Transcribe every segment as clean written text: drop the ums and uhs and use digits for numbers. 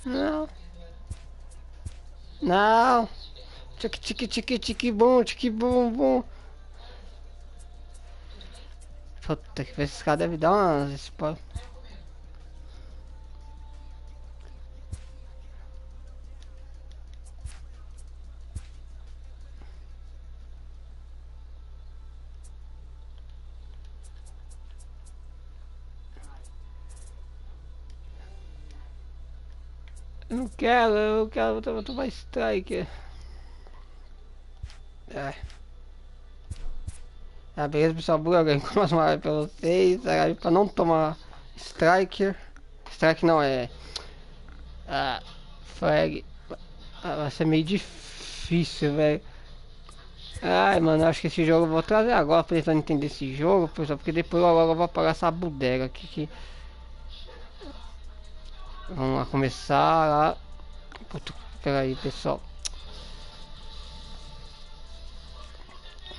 Não. Não. Tique, tique, tique, tique, bum, bum. Puta que esses caras devem dar umas spoilers. Eu quero tomar strike. É. Ah, beleza, pessoal, BruLeoGames com mais uma live pra vocês. A live pra não tomar striker. Strike não é. Ah, flag. Ah, vai ser meio difícil, velho. Ai, mano, acho que esse jogo eu vou trazer agora, tentando entender esse jogo, pessoal, porque depois eu vou apagar essa bodega aqui. Vamos lá começar lá. Puta, pera aí, pessoal.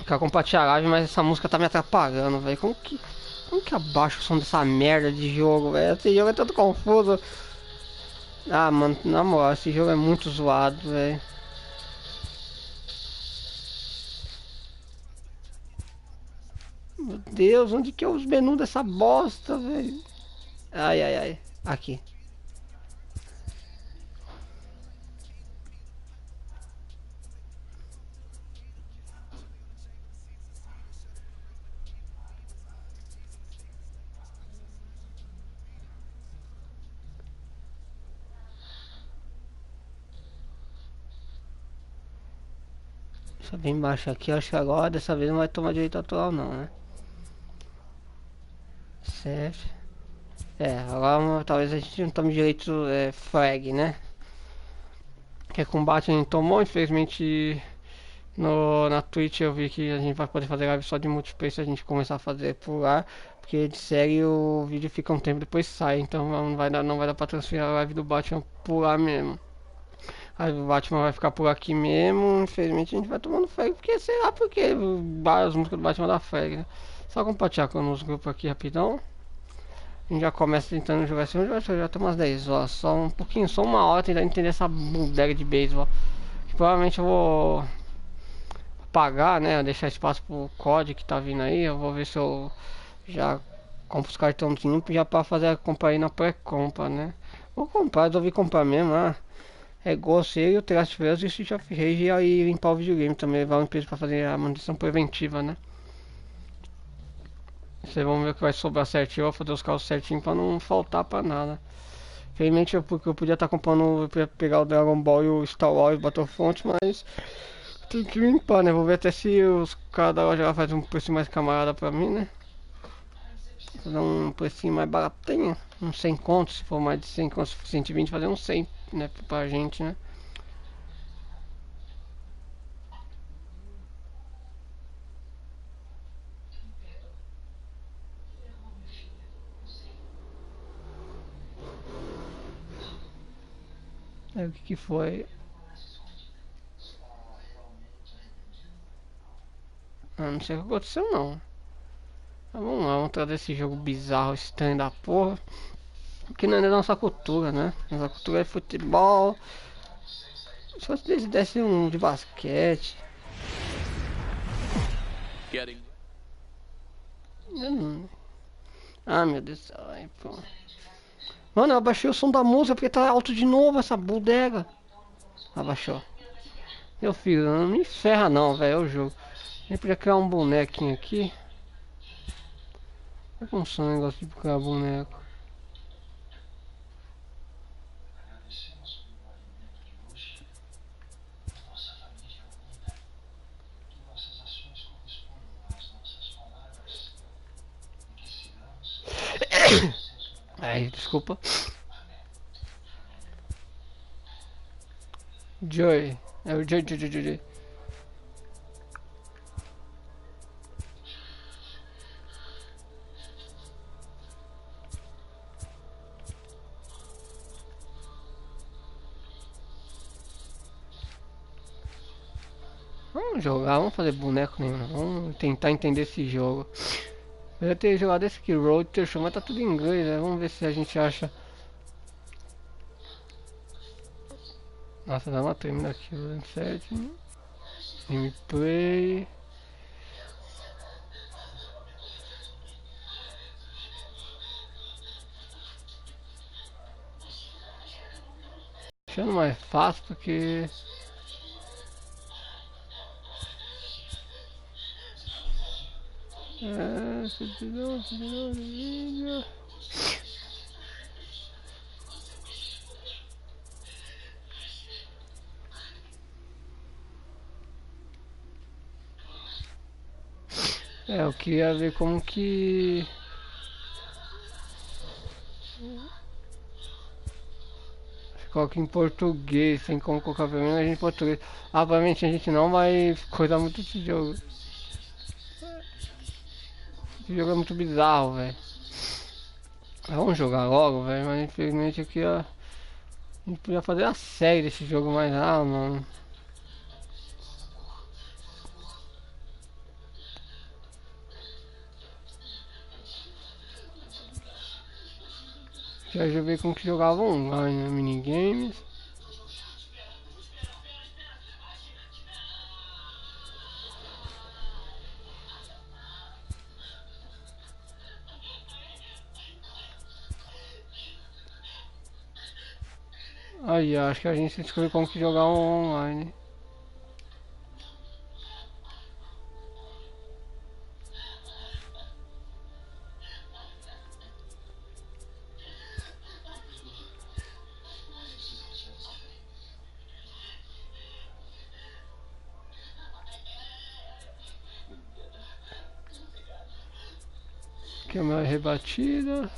Quero compartilhar a live, mas essa música tá me atrapalhando, velho. Como que abaixa o som dessa merda de jogo, velho? Esse jogo é todo confuso. Ah, mano, na moral, esse jogo é muito zoado, velho. Meu Deus, onde que é os menus dessa bosta, velho? Ai, ai, ai. Aqui. Deixa bem embaixo aqui, acho que agora dessa vez não vai tomar direito atual não, né? CF. É, agora talvez a gente não tome direito flag, né? Que é combate a gente tomou, infelizmente na Twitch eu vi que a gente vai poder fazer live só de multiplayer se a gente começar a fazer por lá. Porque de série o vídeo fica um tempo depois sai, então não vai dar pra transferir a live do Batman por lá mesmo. Aí o Batman vai ficar por aqui mesmo. Infelizmente a gente vai tomando flag, porque sei lá porque as músicas do Batman da flag, né? Só compartilhar com os grupos aqui rapidão. A gente já começa tentando jogar assim, já tem umas 10 horas, só um pouquinho, só uma hora tentando entender essa bodega de beisebol. Provavelmente eu vou pagar, né? Deixar espaço pro código que tá vindo aí. Eu vou ver se eu já compro os cartãozinhos já pra fazer a compra aí na pré-compra, né? Vou comprar, resolvi comprar mesmo, ah. É gosto eu, o Trash Freios e o Street of Rage e aí limpar o videogame também, levar uma empresa pra fazer a manutenção preventiva, né? Vocês vão ver o que vai sobrar certinho, eu vou fazer os carros certinho pra não faltar pra nada. Infelizmente porque eu podia estar comprando, pegar o Dragon Ball e o Star Wars e o Battlefront, mas tem que limpar, né? Vou ver até se os caras da loja fazem um preço mais camarada pra mim, né? Vou dar um precinho mais baratinho, uns 100 contos, se for mais de 100 contos, se for 120, fazer uns 100, né? Pra gente, né? Aí o que foi? Ah, não sei o que aconteceu não. Mas vamos lá, vamos trazer esse jogo bizarro, estranho da porra. Porque não é da nossa cultura, né? Nossa cultura é futebol. Se fosse eles dessem um de basquete. Ah, meu Deus do céu. Aí, pô. Mano, eu abaixei o som da música porque tá alto de novo essa bodega. Abaixou. Meu filho, não me ferra não, velho. É o jogo. A gente podia criar um bonequinho aqui. Como é que funciona o negócio de criar boneco? Ai, desculpa. Joy. É o Joy. Vamos jogar, vamos fazer boneco nenhum. Vamos tentar entender esse jogo. Eu já ter jogado esse aqui, Road to Show, mas tá tudo em inglês, né? Vamos ver se a gente acha. Nossa, dá uma tremenda aqui, certo. Gameplay. Deixando mais fácil porque... vídeo. Eu queria ver como que... Coloca em português, tem como colocar pelo menos em português. Obviamente a gente não vai coisar muito esse jogo. Esse jogo é muito bizarro, velho. Vamos jogar logo, velho, mas infelizmente aqui ó, a gente podia fazer a série desse jogo, mas mano. Já joguei com que jogava online, né? Minigames. Aí, acho que a gente descobriu como que jogar online. Câmera rebatida.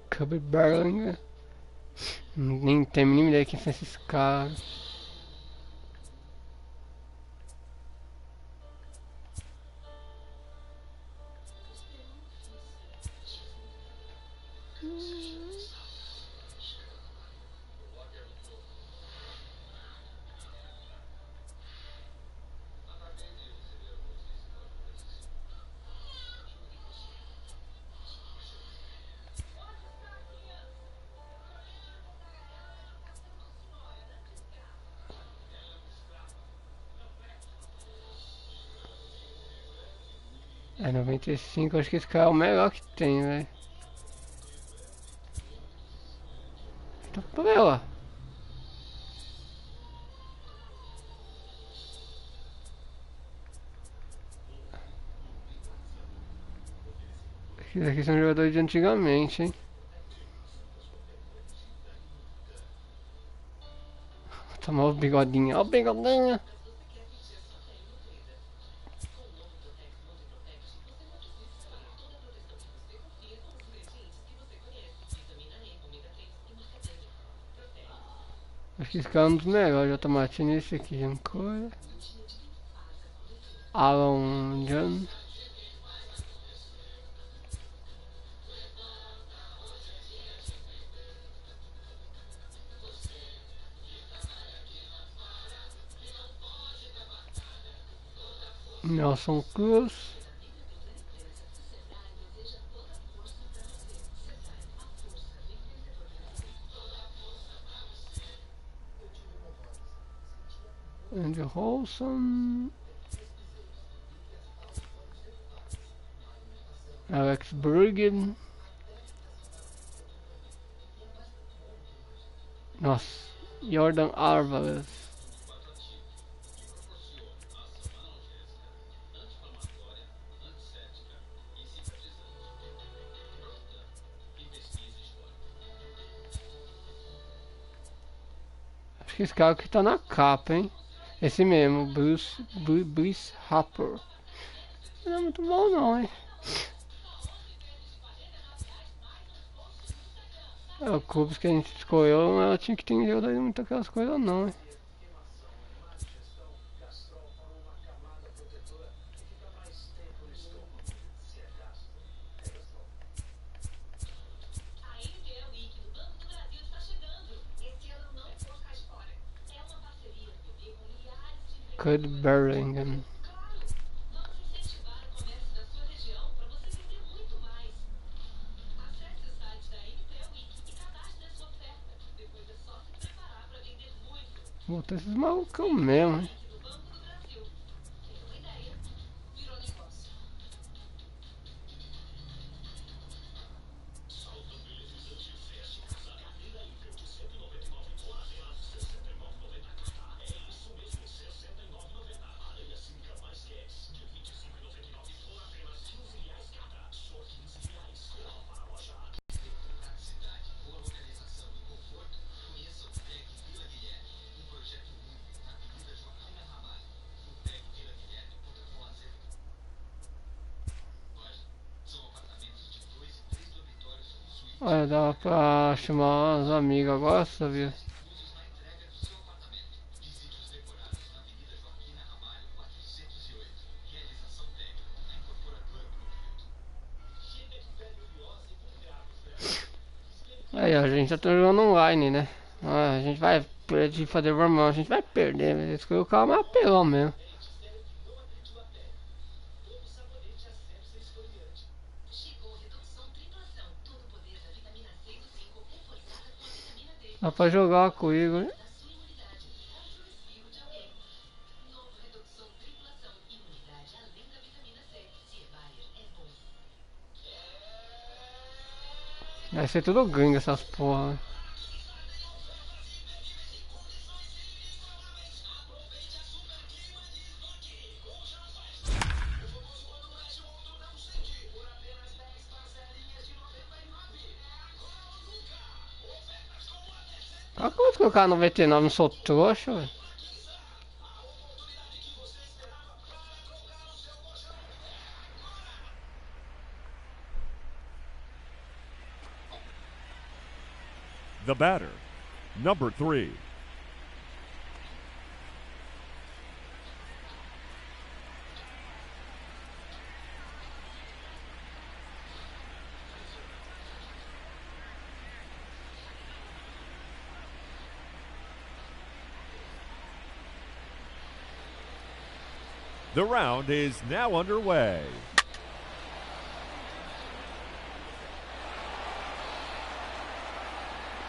Cover barring. Nem tem a mínima ideia quem são esses caras. É 95, acho que esse cara é o melhor que tem, velho. Então, por aí, ó. Esses aqui são jogadores de antigamente, hein. Tomar o bigodinho, ó o bigodinho. Acho que esse cara é um dos melhores, já tô matando esse aqui, Jancoia. Alan John. Nelson Cruz. Andy Holson. Alex Bergen. Nossa, Jordan Alvarez. Acho que esse cara que tá na capa, hein? Esse mesmo, Bruce Harper. Não é muito bom não, hein? É, o clube que a gente escolheu não é o time que tem jogado muito aquelas coisas não, hein? Birmingham. Botar esses malucão mesmo, hein? Olha, dava pra chamar os amigos agora, sabia? Aí, ó, a gente já tá jogando online, né? Ah, a gente vai perder fazer normal, a gente vai perder, né? Escolheu o carro mais apelão mesmo. Dá pra jogar comigo, né? Vai ser tudo gringo essas porra, né? Como que eu vou colocar 99? Não sou trouxa, velho. The batter, number 3. The round is now underway.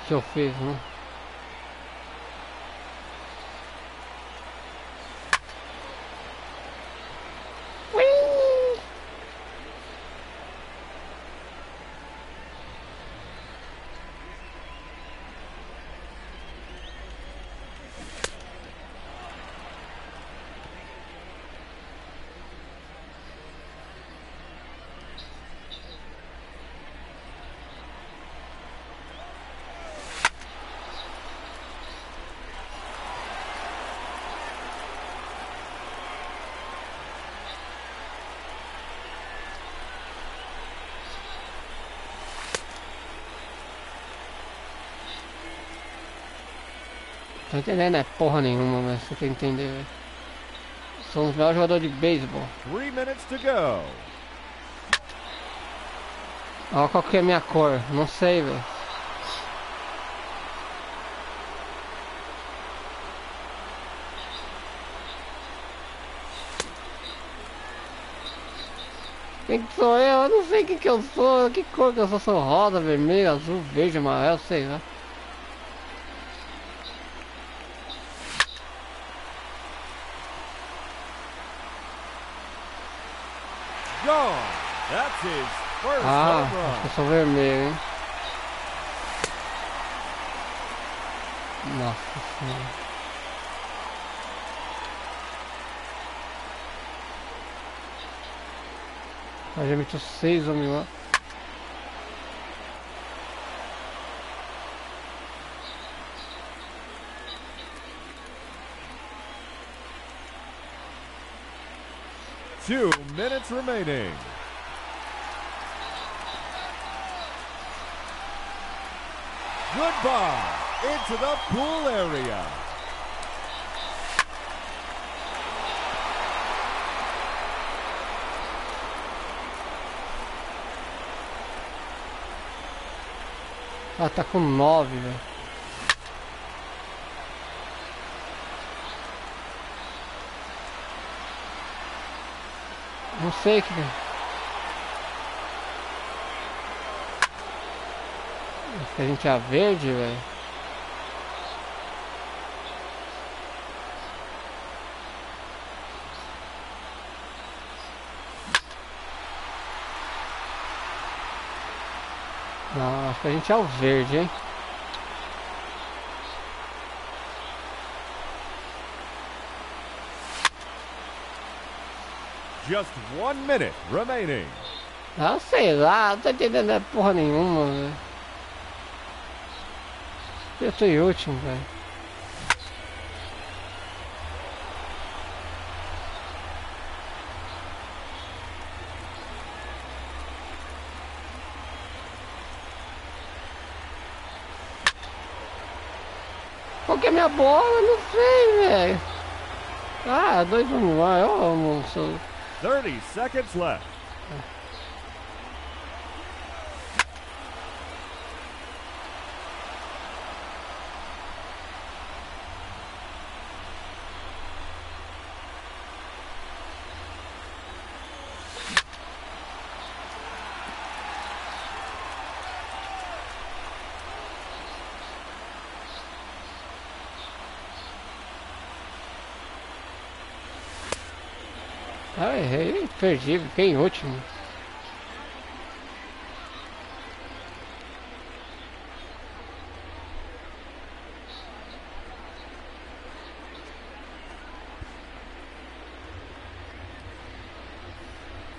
Que eu fiz, né? Tô entendendo, é porra nenhuma, mas você tem que entender, velho. Sou um melhor jogador de beisebol. 3 minutes to go. Olha qual que é a minha cor, não sei, velho. Quem que sou eu? Eu não sei quem que eu sou, que cor que eu sou, sou rosa, vermelho, azul, verde, amarelo, sei lá. Gone. That's his first Ah, home run. acho que eu sou vermelho, hein? Nossa senhora. Eu já meteu 6 homens lá. Two minutes remaining. Goodbye into the pool area. Ah, tá com 9, velho. Não sei que. Acho que a gente é a verde, velho. Não, acho que a gente é o verde, hein? Just 1 minute remaining. Ah, sei lá, não tô entendendo porra nenhuma, velho. Eu tô em último, velho. Qual que é minha bola? Não sei, velho. Ah, 2-1 lá, eu amo. 30 seconds left. Ah, errei, perdi, fiquei em último.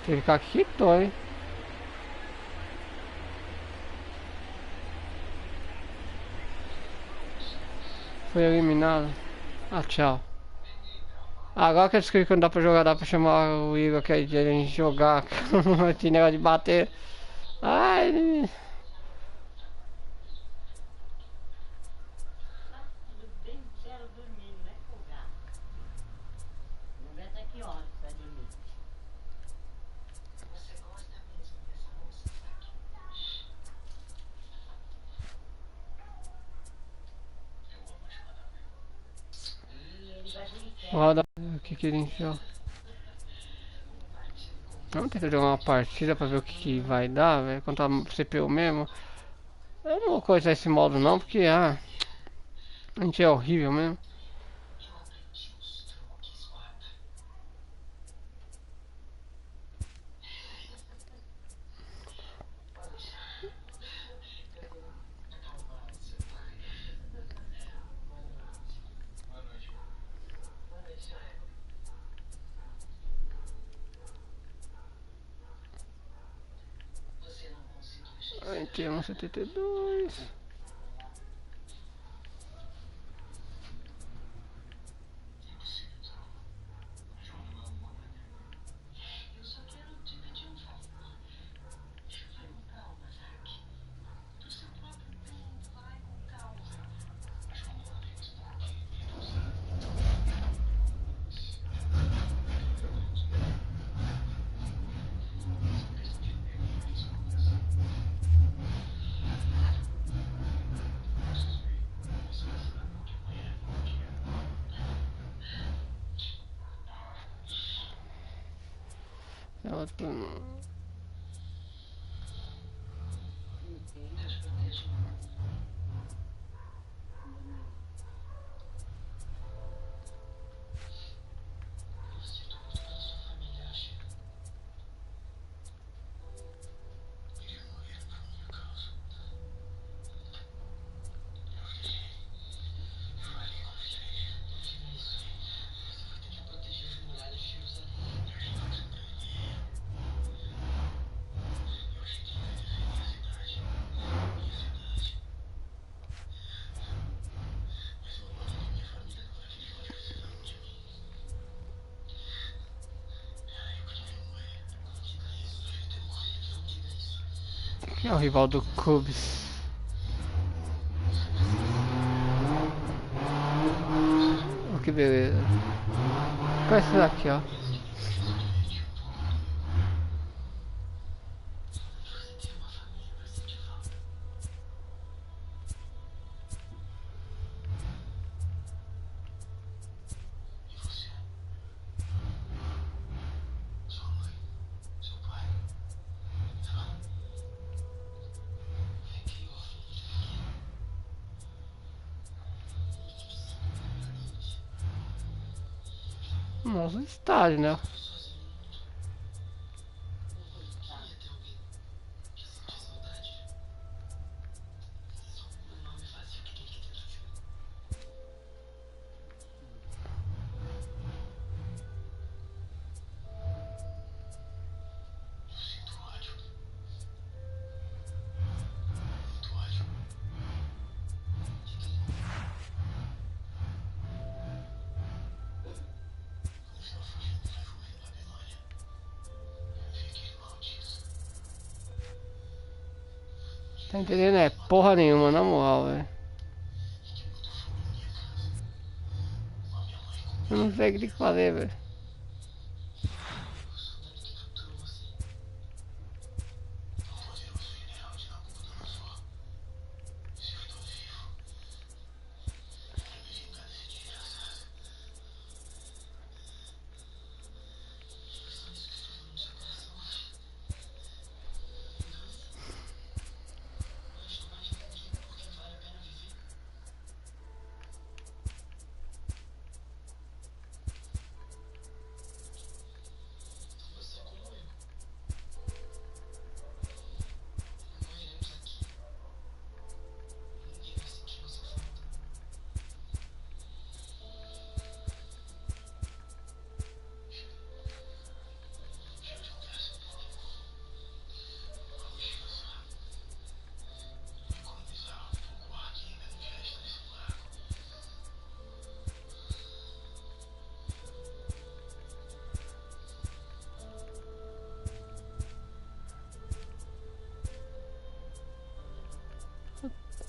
Kkkkk, hein? Foi eliminado. Ah, tchau. Agora que eu descobri que não dá pra jogar, dá pra chamar o Igor aquele dia a gente jogar. Esse negócio de bater. Ai. Roda. O que que ele encheu? Vamos tentar jogar uma partida pra ver o que, que vai dar, velho. Contra a CPU mesmo. Eu não vou coisar esse modo não, porque a gente é horrível mesmo. Aí temos 72. Ela tá... Quem é o rival do Cubs? Oh, que beleza. Qual é esse daqui, ó? Nosso estádio, né? Tá entendendo? É porra nenhuma, na moral, velho. Eu não sei o que fazer, velho.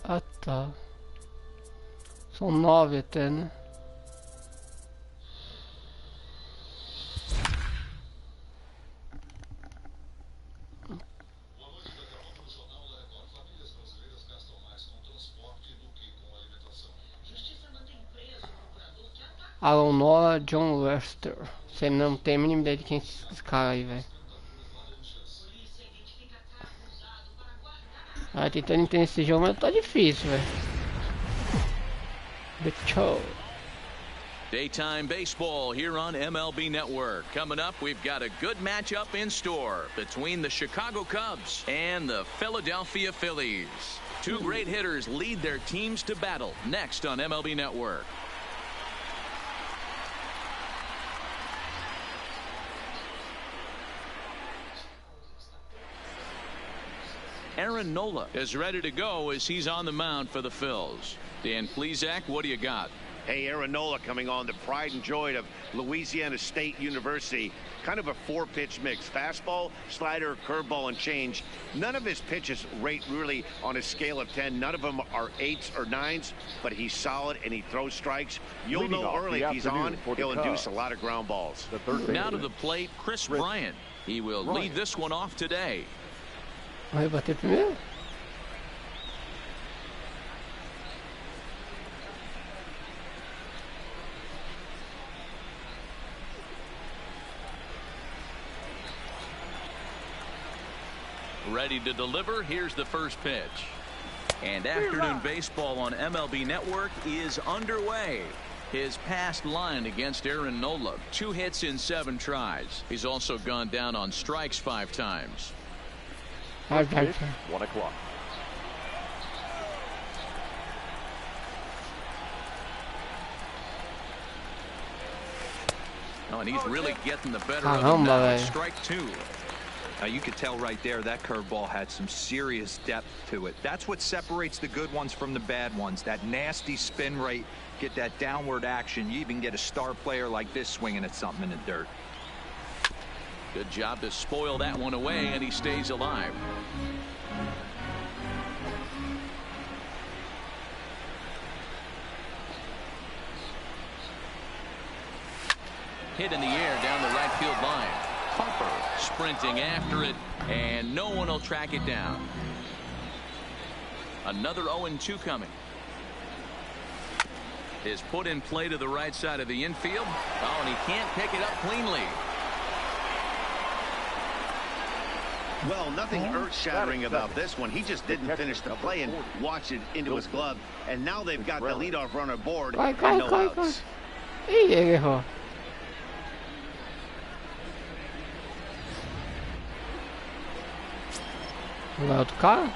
Ah, tá. São 9 até, né? Alan Nora, John Lester. Você não tem a mínima ideia de quem é esse cara aí, velho. Ah, tentando entender esse jogo, mas tá difícil, velho. The show. Daytime baseball here on MLB Network. Coming up, we've got a good matchup in store between the Chicago Cubs and the Philadelphia Phillies. Two great hitters lead their teams to battle next on MLB Network. Aaron Nola is ready to go as he's on the mound for the Phils. Dan Plesac, what do you got? Hey, Aaron Nola coming on, the pride and joy of Louisiana State University. Kind of a four-pitch mix. Fastball, slider, curveball, and change. None of his pitches rate really on a scale of 10. None of them are 8s or 9s, but he's solid and he throws strikes. You'll know early if he's on, he'll induce a lot of ground balls. Now to the plate, Chris Bryant. He will lead this one off today. Vai bater primeiro? Ready to deliver. Here's the first pitch. And afternoon baseball on MLB Network is underway. His past line against Aaron Nola, 2 hits in 7 tries. He's also gone down on strikes 5 times. 1 o'clock. Oh, and he's really getting the better of him now. Strike 2. Now you could tell right there that curveball had some serious depth to it. That's what separates the good ones from the bad ones. That nasty spin rate, get that downward action. You even get a star player like this swinging at something in the dirt. Good job to spoil that one away, and he stays alive. Hit in the air down the right field line. Pumper sprinting after it, and no one will track it down. Another 0-2 coming. Is put in play to the right side of the infield. Oh, and he can't pick it up cleanly. Well, nothing earth-shattering about this one. He just didn't finish the play and watch it into his glove. And now they've got the leadoff runner aboard and no outs. Ih, ele errou. Agora outro cara.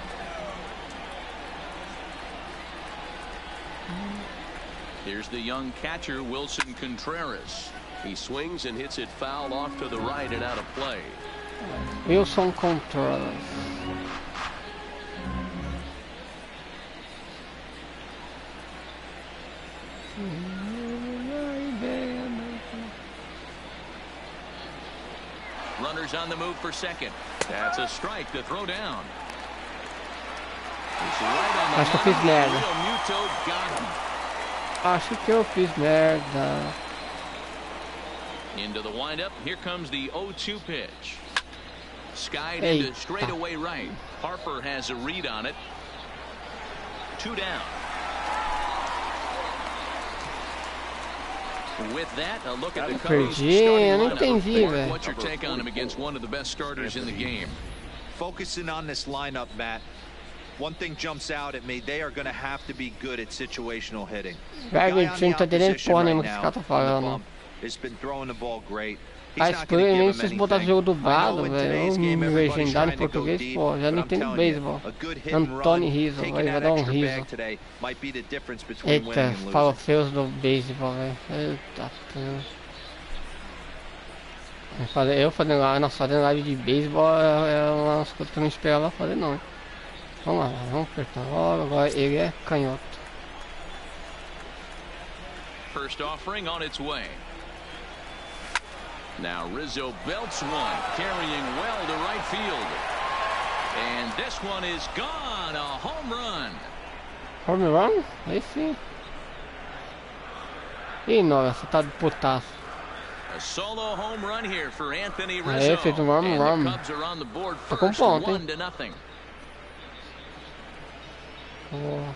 Here's the young catcher, Wilson Contreras. He swings and hits it foul off to the right and out of play. Wilson Contreras. Runners on the move for second. That's a strike to throw down. It's right on the Acho que eu fiz merda. Realmuto got him. Acho que eu fiz merda. Into the windup. Here comes the 0-2 pitch. Skied Eita. into straightaway right. Harper has a read on it. 2 down. With that, a look at the Cubs' starting Eu não lineup. entendi, Mark, velho. what's your take on him against one of the best starters in the game? Focusing on this lineup, Matt. One thing jumps out at me, they are going to have to be good at situational hitting. Velho, o time tá entendendo porra nenhuma que esse cara tá falando. Has been throwing the ball great. Ah, nem se vocês botarem jogo dublado, velho, ou legendado em português, pô, já não entendo beisebol. Antônio Rizzo, vai dar um riso. Eita, fala feios do beisebol, velho. Eita, eu fazendo live, nossa, fazendo live de beisebol é uma das coisas que eu não esperava fazer, não. Hein? Vamos lá, vamos apertar logo, agora ele é canhoto. First offering on its way. Now Rizzo belts one, carrying well to right field. And this one is gone, a home run. Home run? Aí sim. Ih, nossa, tá de putaço. A solo home run here for Anthony Rizzo. Aí, fez um home run. And the Cubs are on the board Tá com first, ponto, hein? 1-0. Oh.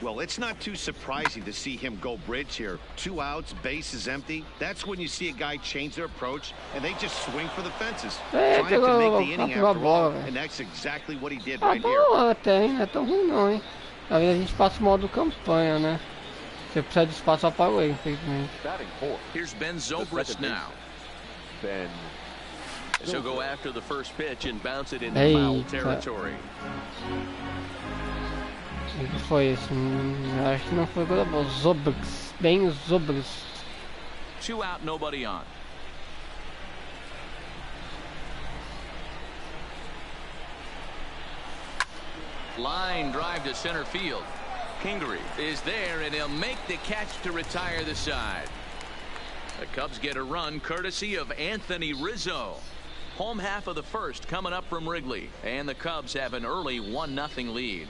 Well, it's not too surprising to see him go bridge here. 2 outs, base is empty. That's when you see a guy change their approach and they just swing for the fences. É, Trying to make the inning pegou a after bola, all, velho. and that's exactly what he did Ah, right here. bom até, hein? Não é tão ruim não, hein? Às vezes a gente passa o modo campanha, né? Você precisa de espaço só para o erro, infelizmente. Batting fourth. Here's Ben Zobrist now. Ben. So go after the first pitch and bounce it into Eita. foul territory. O que foi isso? Acho que não foi coisa boa. Zobrist. Bem Zobrist. 2 out, nobody on. Line drive to center field. Kingery is there, and he'll make the catch to retire the side. The Cubs get a run courtesy of Anthony Rizzo. Home half of the first coming up from Wrigley, and the Cubs have an early 1-0 lead.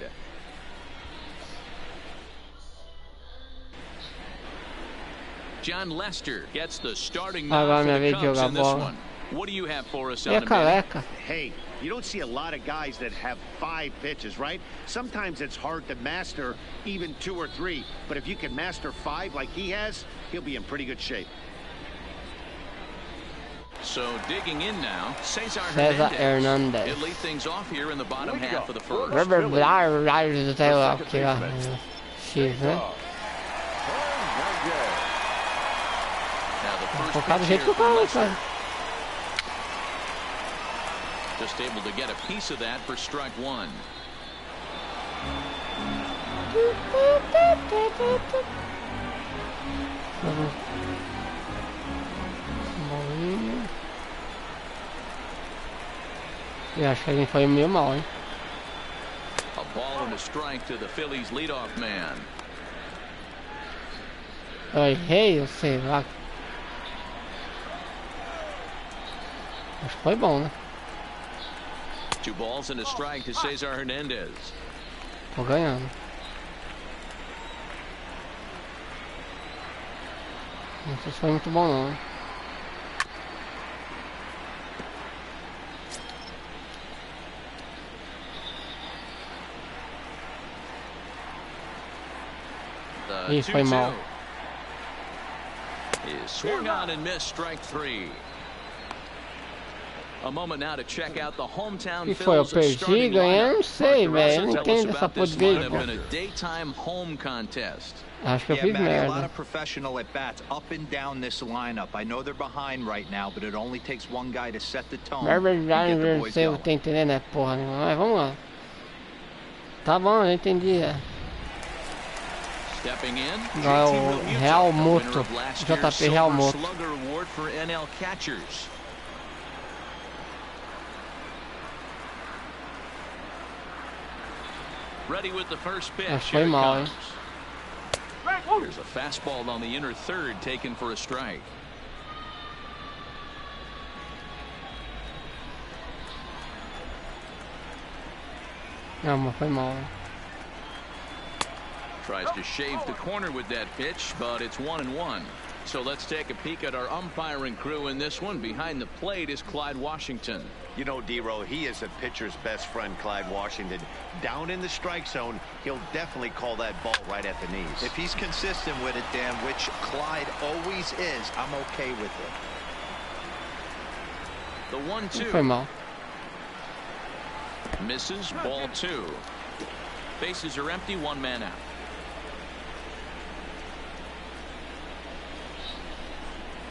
John Lester gets the starting nod for the Cubs in this one. What do you have for us on E a the careca? Hey, you don't see a lot of guys that have 5 pitches, right? Sometimes it's hard to master even 2 or 3, but if you can master 5 like he has, he'll be in pretty good shape. So digging in now, Cesar Cesar Hernandez. Hernandez. He'll lead things off here in the bottom half of the first. Sei lá o que lá. X, né? Now the first Focado do pitch jeito que here eu falo, from cara. Lester. Just able to get a piece of that for strike 1. E acho que a gente foi meio mal, hein? A ball and a strike to the Phillies leadoff man. Eu errei, eu sei lá. Acho que foi bom, né? 2 balls and a strike to Cesar Hernandez. Tô ganhando. Não sei se foi muito bom não, hein? Ih, foi mal. Is swung on and missed, strike 3. A moment now to check out the hometown Que foi? Eu Phil's perdi, starting ganhar? lineup. Não sei, velho. Não Tell us entendo essa about porra this de lineup beisebol. in a daytime home contest. Acho que eu Yeah, fiz Matty, a lot merda. of professional at bats up and down this lineup. I know they're behind right now, but it only takes one guy to set the tone and get the Não boys sei, eu going. tô entendendo, né? Porra nenhuma. Mas vamos lá. Tá bom, eu entendi. É. Stepping in, Vai JT o Realmuto, Real the winner Moto. of last year's JP Real Silver Moto. Slugger Award for NL catchers. Ready with the first pitch. Acho que Here foi it mal, hein? comes. Here's a fastball on the inner third, taken for a strike. Não, mas foi mal. Tries to shave the corner with that pitch, but it's 1-1. So let's take a peek at our umpiring crew in this one. Behind the plate is Clyde Washington. You know, D-Row, he is a pitcher's best friend, Clyde Washington. Down in the strike zone, he'll definitely call that ball right at the knees. If he's consistent with it, Dan, which Clyde always is, I'm okay with it. The 1-2. Foi mal. Misses, ball 2. Bases are empty, one man out.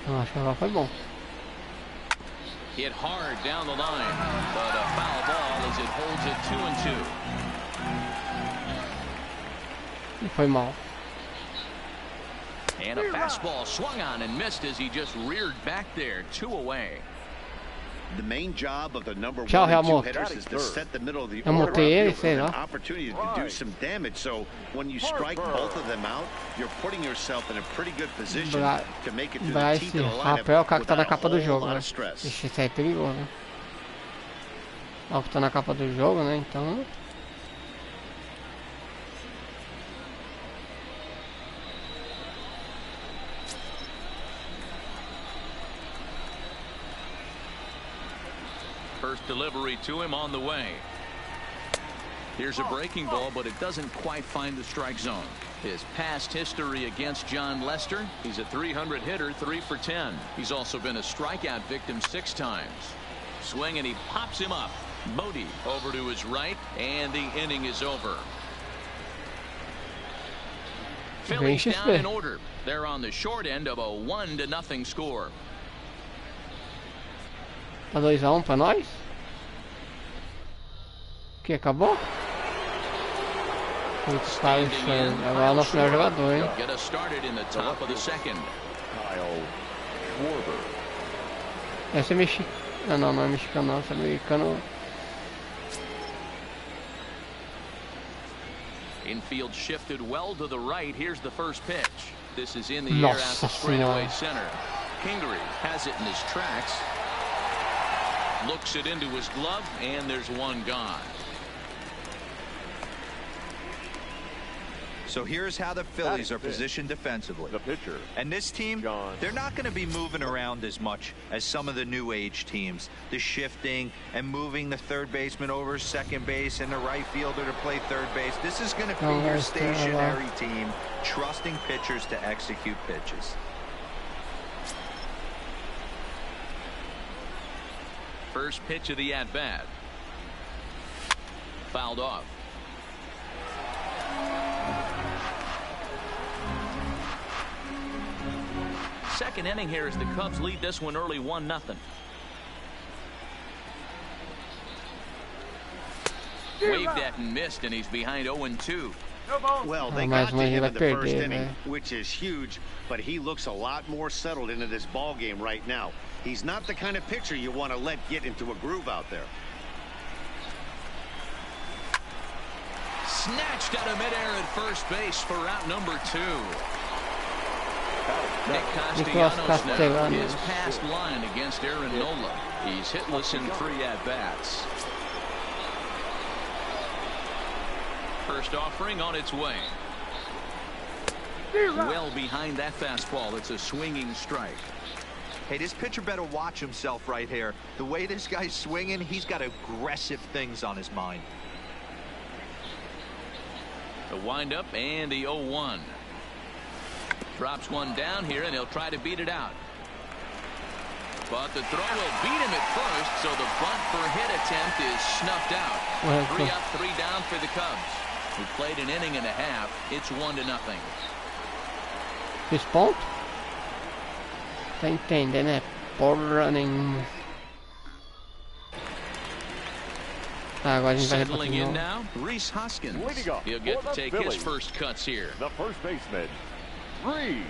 Não, acho que agora foi bom. Hit hard down the line, but a foul ball as it holds it 2-2. E foi mal. And a fastball swung on and missed as he just reared back there, 2 away. The main job of the number Tchau, 1 and 2 Real hitters is to set the middle of the Eu order mutei ele, with sei an lá. opportunity to do some damage. So when you strike both of them out, you're putting yourself in a pretty good position to make it through the teeth of the lineup Rapel é o cara que tá na without a capa do whole jogo, lot né? of stress. Ixi, isso aí é perigoso, né? Ó, que tá na capa do jogo, né? Então. First delivery to him on the way. Here's a breaking ball, but it doesn't quite find the strike zone. His past history against John Lester, he's a .300 hitter, 3 for 10. He's also been a strikeout victim 6 times. Swing and he pops him up. Modi over to his right, and the inning is over. Phillies down in order. They're on the short end of a 1-0 score. Tá 2-1 pra nós? Que acabou? Putz, tá inchando. Agora é o nosso melhor jogador, hein? Get us started in the top of the second. Esse é mexicano. Não, não é mexicano, não. Esse é americano. Infield shifted well to the right. Here's the first pitch. This is in the air at the straightaway center. Kingery has it in his tracks. Looks it into his glove, and there's one gone. So here's how the Phillies are positioned defensively. The pitcher. And this team, they're not going to be moving around as much as some of the new age teams. The shifting and moving the third baseman over second base and the right fielder to play third base. This is going to be your stationary team, trusting pitchers to execute pitches. First pitch of the at-bat. Fouled off. Second inning here as the Cubs lead this one early 1-0. Waved at and missed, and he's behind 0-2. Well, they got to him in the first inning, which is huge, but he looks a lot more settled into this ball game right now. He's not the kind of pitcher you want to let get into a groove out there. Snatched out of midair at first base for out number 2. Nick Castellanos now his past line against Aaron Nola. He's hitless in 3 at-bats. First offering on its way. Well behind that fastball. It's a swinging strike. Hey, this pitcher better watch himself right here. The way this guy's swinging, he's got aggressive things on his mind. The windup and the 0-1. Drops one down here, and he'll try to beat it out. But the throw will beat him at first, so the bunt for hit attempt is snuffed out. 3 up, 3 down for the Cubs, who played an inning and a half. It's 1-0. Fiz ponto? Tá entendendo, né? Porra nenhuma. Tá, agora a gente vai Settling in repetir. now, Rhys Hoskins. Leading off He'll get for to the take his Phillies, first cuts here. the first baseman, Rhys.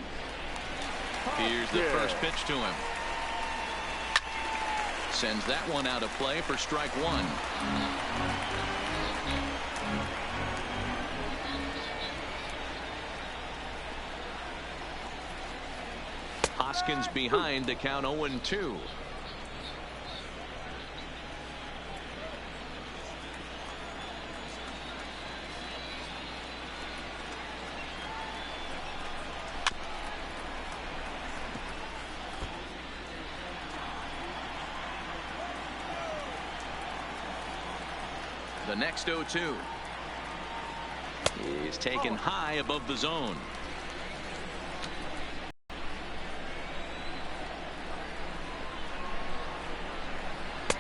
Here's the first pitch to him. Sends that one out of play for strike 1. Hoskins behind to count 0-2. The next 0-2 is taken high above the zone.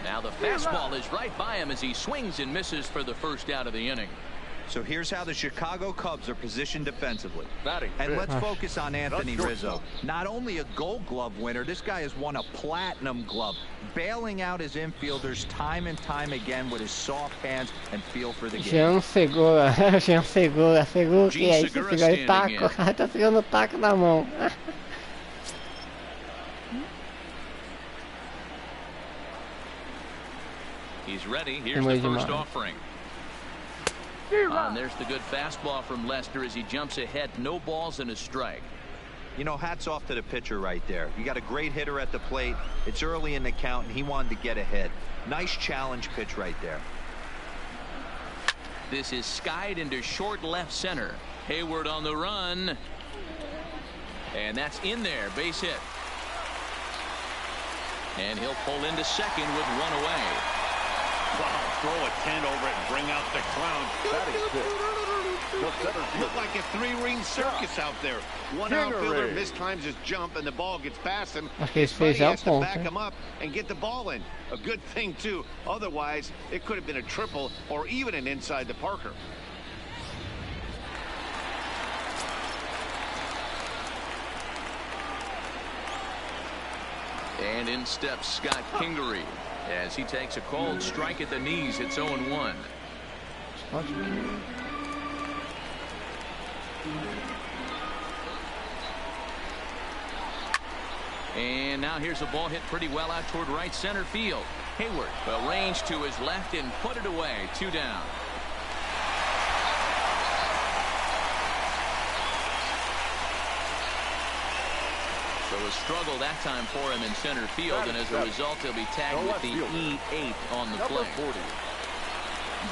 Now the fastball is right by him as he swings and misses for the first out of the inning. So here's how the Chicago Cubs are positioned defensively. Batting And fifth. let's focus on Anthony That's Rizzo. Not only a Gold Glove winner, this guy has won a Platinum Glove, bailing out his infielders time and time again with his soft hands and feel for the game. Jean segura, Jean segura o que é isso? Segura Segura o standing taco, tá segurando o taco na mão. He's ready. Here's the first offering. And there's the good fastball from Lester as he jumps ahead. No balls and a strike. You know, hats off to the pitcher right there. You got a great hitter at the plate. It's early in the count, and he wanted to get ahead. Nice challenge pitch right there. This is skied into short left center. Hayward on the run. And that's in there. Base hit. And he'll pull into second with one away. Wow, throw a tent over it and bring out the clown. Batting fifth. The center fielder. Looked like a 3-ring circus out there. One outfielder mistimes his jump and the ball gets past him. Acho que esse Buddy fez has to ponto, back hein? him up and get the ball in. A good thing too. Otherwise, it could have been a triple or even an inside the Parker. And in steps Scott Kingery as he takes a cold strike at the knees. It's 0-1. And now here's a ball hit pretty well out toward right center field. Hayward arranged to his left and put it away. 2 down. So a struggle that time for him in center field, and as a result he'll be tagged with the E8 on the play. 40.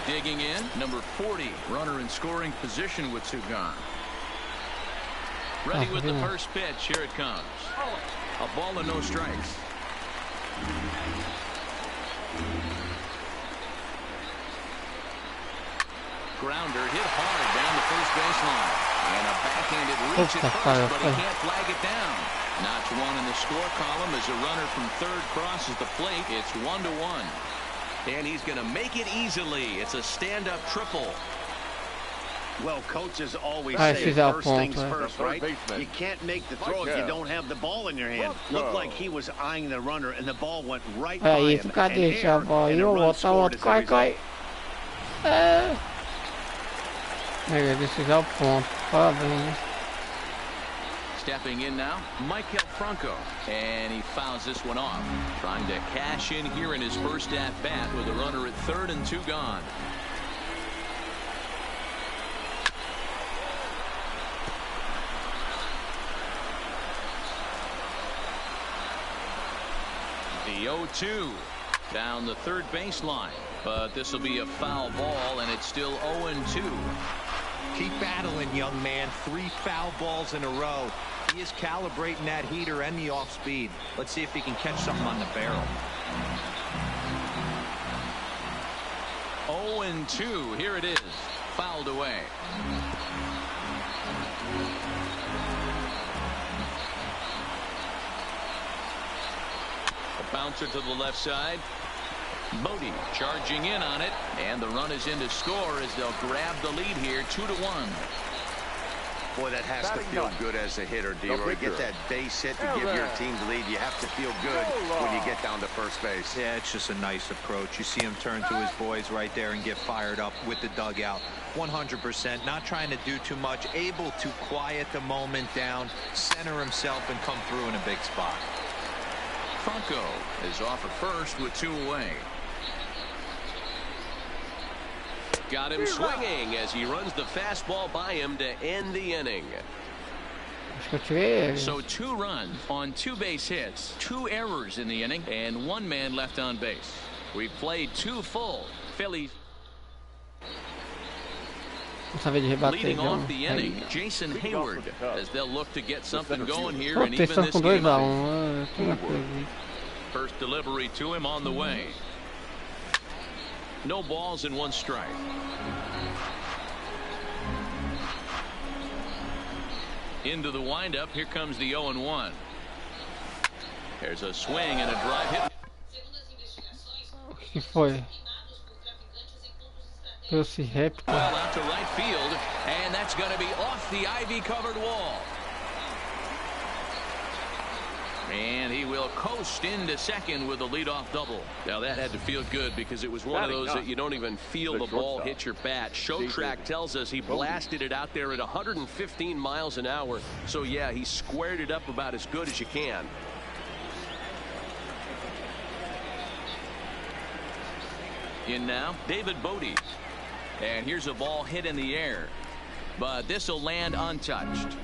Digging in, number 40, runner in scoring position with 2 gone. Ready with the first pitch. Here it comes. A ball and no strikes. Grounder hit hard down the first baseline. And a backhanded reach at first, but he can't flag it down. Notch 1 in the score column as a runner from third crosses the plate. It's 1-1. And he's going to make it easily. It's a stand-up triple. Well, coaches always Ah, say fiz a first ponta. things first, right? baseman. You can't make the throw if you don't have the ball in your hand. Looked like he was eyeing the runner, and the ball went right by É him. isso, cadê? and Deixa a aired, bola and aí, a eu run vou botar o scored outro, as a corre, result. corre. É. This is o ponto, parabéns. Stepping in now, Michael Franco. And he fouls this one off. Trying to cash in here in his first at-bat with a runner at third and 2 gone. The 0-2 down the third baseline. But this will be a foul ball, and it's still 0-2. Keep battling, young man. 3 foul balls in a row. He is calibrating that heater and the off speed. Let's see if he can catch something on the barrel. 0-2. Here it is. Fouled away. bouncer to the left side. Bodie charging in on it, and the run is in to score as they'll grab the lead here, 2-1. Boy, that has to feel good as a hitter, D-Roy. Get that base hit to give your team the lead. You have to feel good when you get down to first base. Yeah, it's just a nice approach. You see him turn to his boys right there and get fired up with the dugout. 100%, not trying to do too much, able to quiet the moment down, center himself, and come through in a big spot. Franco is off at first with 2 away. Got him swinging as he runs the fastball by him to end the inning. Acho que eu tirei ele. So 2 runs on 2 base hits, 2 errors in the inning, and 1 man left on base. We played 2 full. Phillies leading off the inning. Jason Hayward as they'll look to get something going here and even this game up. First delivery to him on the way. No balls and 1 strike. Into the windup. Here comes the 0-1. There's a swing and a drive hit. O que foi? Velociraptor. Well, out to right field, and that's going to be off the ivy-covered wall. And he will coast into second with a leadoff double. Now that had to feel good because it was one of those that you don't even feel the ball hit your bat. Showtrack tells us he blasted it out there at 115 miles an hour. So yeah, he squared it up about as good as you can. In now, David Bodie. And here's a ball hit in the air. But this will land untouched.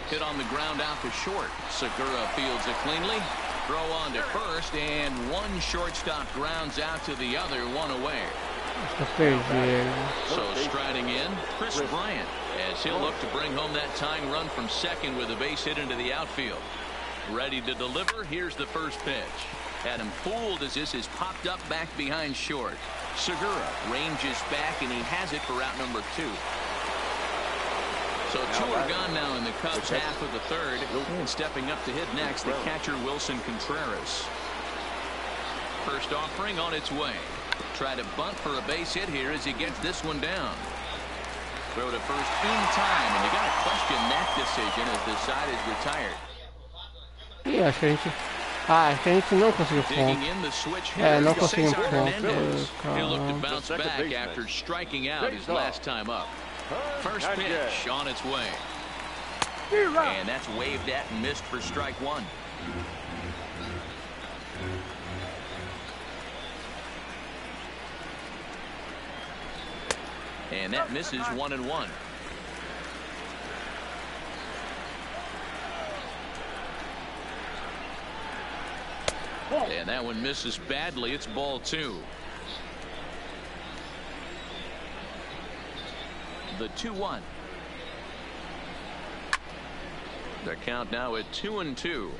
Hit on the ground out to short. Segura fields it cleanly. Throw on to first, and 1 shortstop grounds out to the other, 1 away. So striding in, Chris Bryant, as he'll look to bring home that tying run from second with a base hit into the outfield. Ready to deliver. Here's the first pitch. Had him fooled as this is popped up back behind short. Segura ranges back, and he has it for out number 2. So 2 are gone now in the Cubs half of the third. And stepping up to hit next, the catcher Wilson Contreras. First offering on its way. Try to bunt for a base hit here as he gets this one down. Throw to first in time, and you got to question that decision as the side is retired. Ih, acho que a gente... acho que a gente não conseguiu ponto. Não conseguimos ponto. He'll look to bounce back after striking out his last time up. First pitch on its way. And that's waved at and missed for strike 1. And that misses 1-1. And that one misses badly. It's ball 2. The 2-1. The count now at 2-2.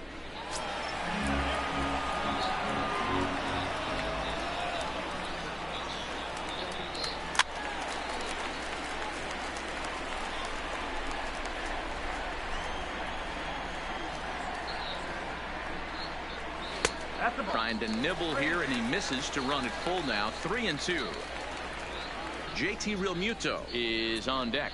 Trying to nibble here, and he misses to run it full now. 3-2. JT Realmuto is on deck.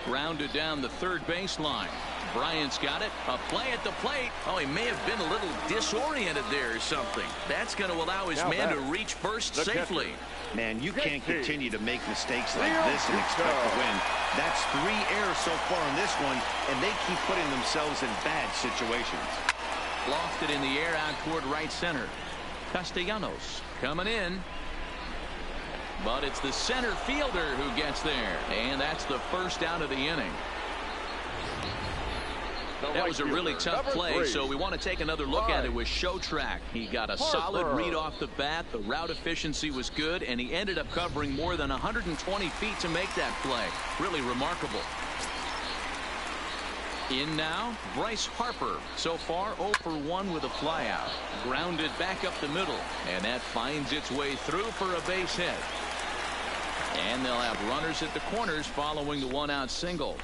Grounded down the third baseline. Bryant's got it. A play at the plate. Oh, he may have been a little disoriented there or something. That's going to allow his man to reach first safely. Man, you can't continue to make mistakes like this and expect to win. That's 3 errors so far in this one, and they keep putting themselves in bad situations. Lofted in the air out toward right center. Castellanos coming in. But it's the center fielder who gets there. And that's the first out of the inning. That was a really tough play, so we want to take another look at it with Showtrack. He got a solid read off the bat. The route efficiency was good, and he ended up covering more than 120 feet to make that play. Really remarkable. In now, Bryce Harper. So far, 0 for 1 with a flyout. Grounded back up the middle. And that finds its way through for a base hit. And they'll have runners at the corners following the one-out single.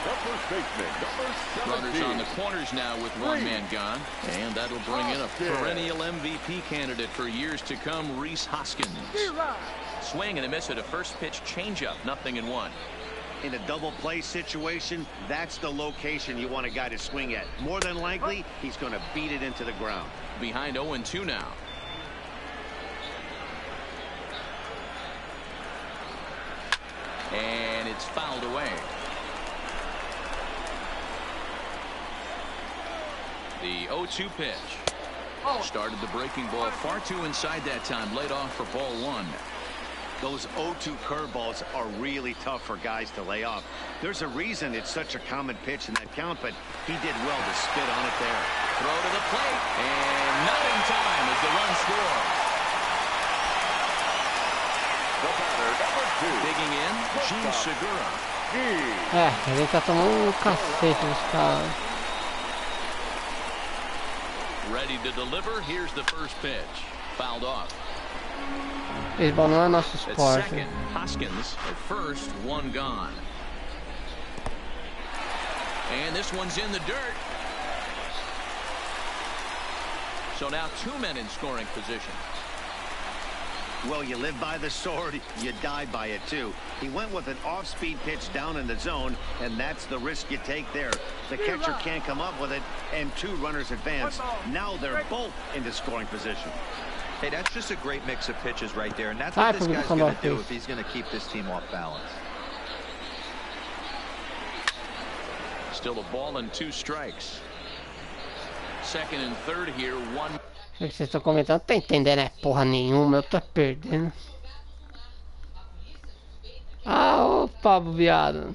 The first baseman, number 17. Runners on the corners now with one man gone. And that'll bring in a perennial MVP candidate for years to come, Rhys Hoskins. Swing and a miss at a first pitch changeup, 0-1. In a double play situation, that's the location you want a guy to swing at. More than likely, he's going to beat it into the ground. Behind 0-2 now. And it's fouled away. The 0-2 pitch. Started the breaking ball far too inside that time. Laid off for ball 1. Those 0-2 curveballs are really tough for guys to lay off. There's a reason it's such a common pitch in that count, but he did well to spit on it there. Throw to the plate, and not in time as the run scores. The batter, number 2. Digging in, Gene Segura. A gente tá tomando cacete dos caras. Ready to deliver. Here's the first pitch. Fouled off. Beisebol não é nosso At esporte. second, Hoskins. At first, one gone. And this one's in the dirt. So now 2 men in scoring position. Well, you live by the sword, you die by it too. He went with an off-speed pitch down in the zone, and that's the risk you take there. The catcher can't come up with it, and 2 runners advance. Now they're both into scoring position. Hey, that's just a great mix of pitches right there, and that's what this guy's going to do if he's going to keep this team off balance. Still a ball and 2 strikes. Second and third here, 1. Vocês estão comentando, não tá entendendo é porra nenhuma, eu tô perdendo. Ah, ô Pablo viado.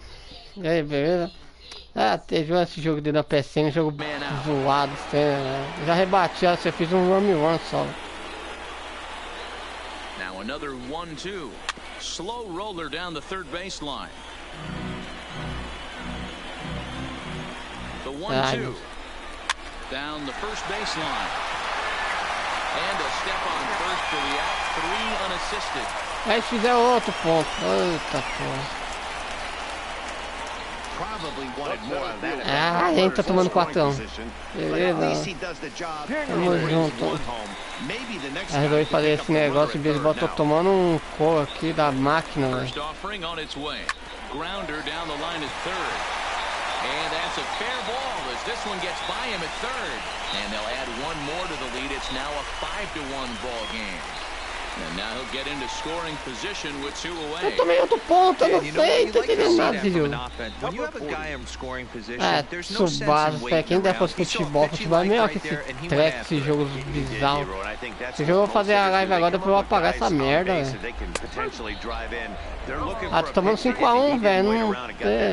E aí, beleza? Ah, teve esse jogo dentro da PC, um jogo zoado, já rebati, você fez um run só. Now another 1-2. Slow roller down the third baseline. The 1-2. Down the first baseline. And a step on first for the out. 3 unassisted. Aí fizeram outro ponto. Eita porra. Ah, a gente tá tomando 4-1. Beleza. Tamo junto. Aí resolvi fazer esse negócio de beisebol. Tô tomando um couro aqui da máquina, velho. And that's a fair ball as this one gets by him at third. And they'll add 1 more to the lead. It's now a 5-1 ball game. And now he'll get into scoring position with 2 away. Eu tomei outro ponto, eu não sei, tô entendendo nada desse jogo. Tsubasa, quem der fosse futebol é melhor que esse track, esses jogos bizarros. Esse jogo eu vou fazer a live agora, depois eu vou apagar essa merda, velho. Ah, tô tomando 5-1, velho.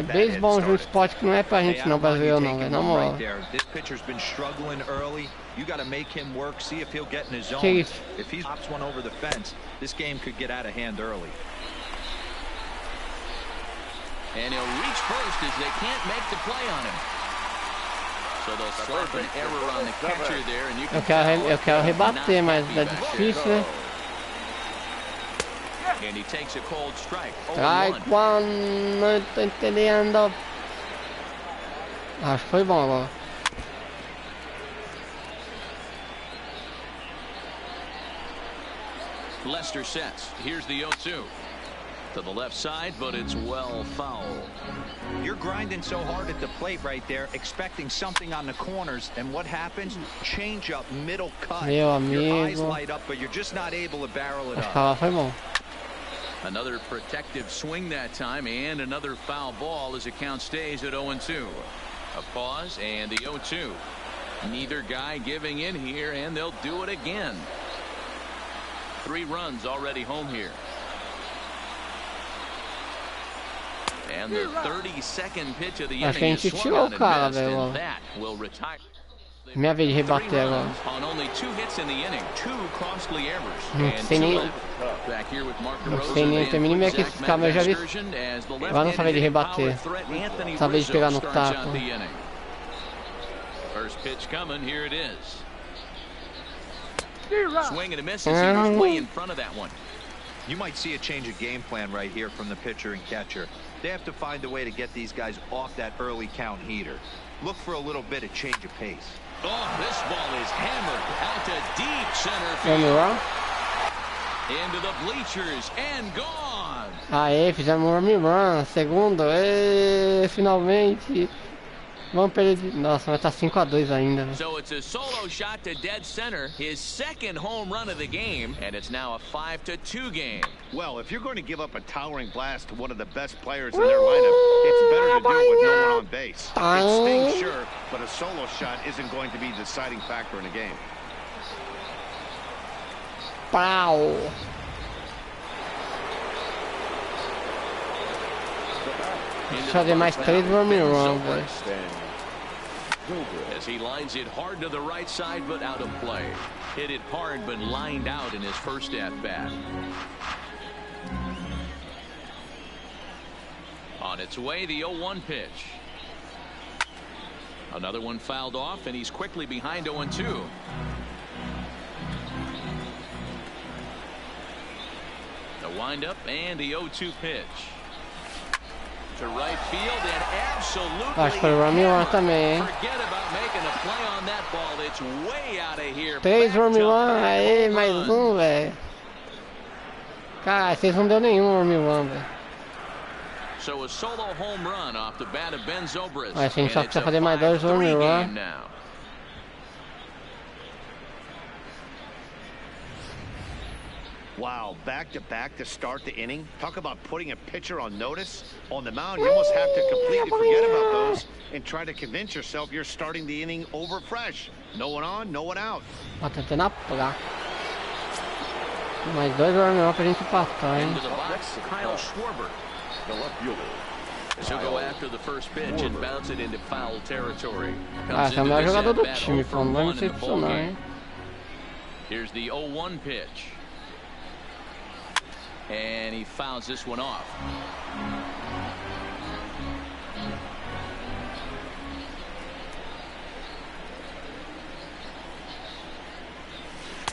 Beisebol é um esporte que não é pra gente não, brasileiro não, velho, na moral. You got to make him work, see if he'll get in his zone. If he pops one over the fence, this game could get out of hand early. And he'll reach first as they can't make the play on him. So they'll slap an error on the catcher there, and you can eu quero rebater, mas é difícil, né? And he takes a cold strike. Strike 1, não tô entendendo. Acho que foi bom agora. Lester sets. Here's the 0-2. To the left side, but it's well foul. You're grinding so hard at the plate right there, expecting something on the corners, and what happens? Change up, middle cut. Meu amigo. Your eyes light up, but you're just not able to barrel it up. Foi bom. Another protective swing that time, and another foul ball as the count stays at 0-2. A pause, and the 0-2. Neither guy giving in here, and they'll do it again. 3 runs already home here. And the 32nd pitch of the inning is swung on and missed, and that will retire. Minha vez de rebater agora. On only 2 hits in the inning, 2 costly errors. Não sei nem. Não sei nem. Tem mínimo é que esses caras eu já vi. Agora não sabe de rebater. Sabe de pegar no taco. First pitch coming, here it is. Swing and a miss as he was way in front of that one. You might see a change of game plan right here from the pitcher and catcher. They have to find a way to get these guys off that early count heater. Look for a little bit of change of pace. Oh, this ball is hammered out to deep center Vamos field. Into the bleachers and gone. Aê, fizemos um home run. Segundo. Ê, finalmente. Vamos perder. Nossa, mas tá 5-2 ainda. So it's a solo shot to dead center, his second home run of the game, and it's now a 5-2 game. Well, if you're going to give up a towering blast to one of the best players in their lineup, it's better to do it with no one on base. It stings, sure, but a solo shot isn't going to be the deciding factor in a game. Pau. Só de mais 3 home runs, velho. As he lines it hard to the right side, but out of play. Hit it hard, but lined out in his first at-bat. On its way, the 0-1 pitch. Another one fouled off, and he's quickly behind 0-2. The windup and the 0-2 pitch. To right field and absolutely Acho que foi o home run também, hein? forget about making a play on that ball. It's way out of here. 3 Back home to run, aê, home mais run. um, velho. Cara, vocês não deu nenhum home run, velho. So a solo home run off the bat of Ben Zobrist. Mas a gente só And it's precisa a fazer mais 2 home 5-3 run. game now. Wow, back-to-back to start the inning. Talk about putting a pitcher on notice. On the mound, you almost have to completely forget about those and try to convince yourself you're starting the inning over fresh. No one on, no one out. Bota até na placa. Mais 2 home run pra gente empatar, hein? Into the box, Kyle Schwarber. He'll go after the first pitch and bounce it into foul territory. Ah, esse é o melhor jogador do time, pô. Não vai me decepcionar, hein? Here's the 0-1 pitch. And he fouls this one off.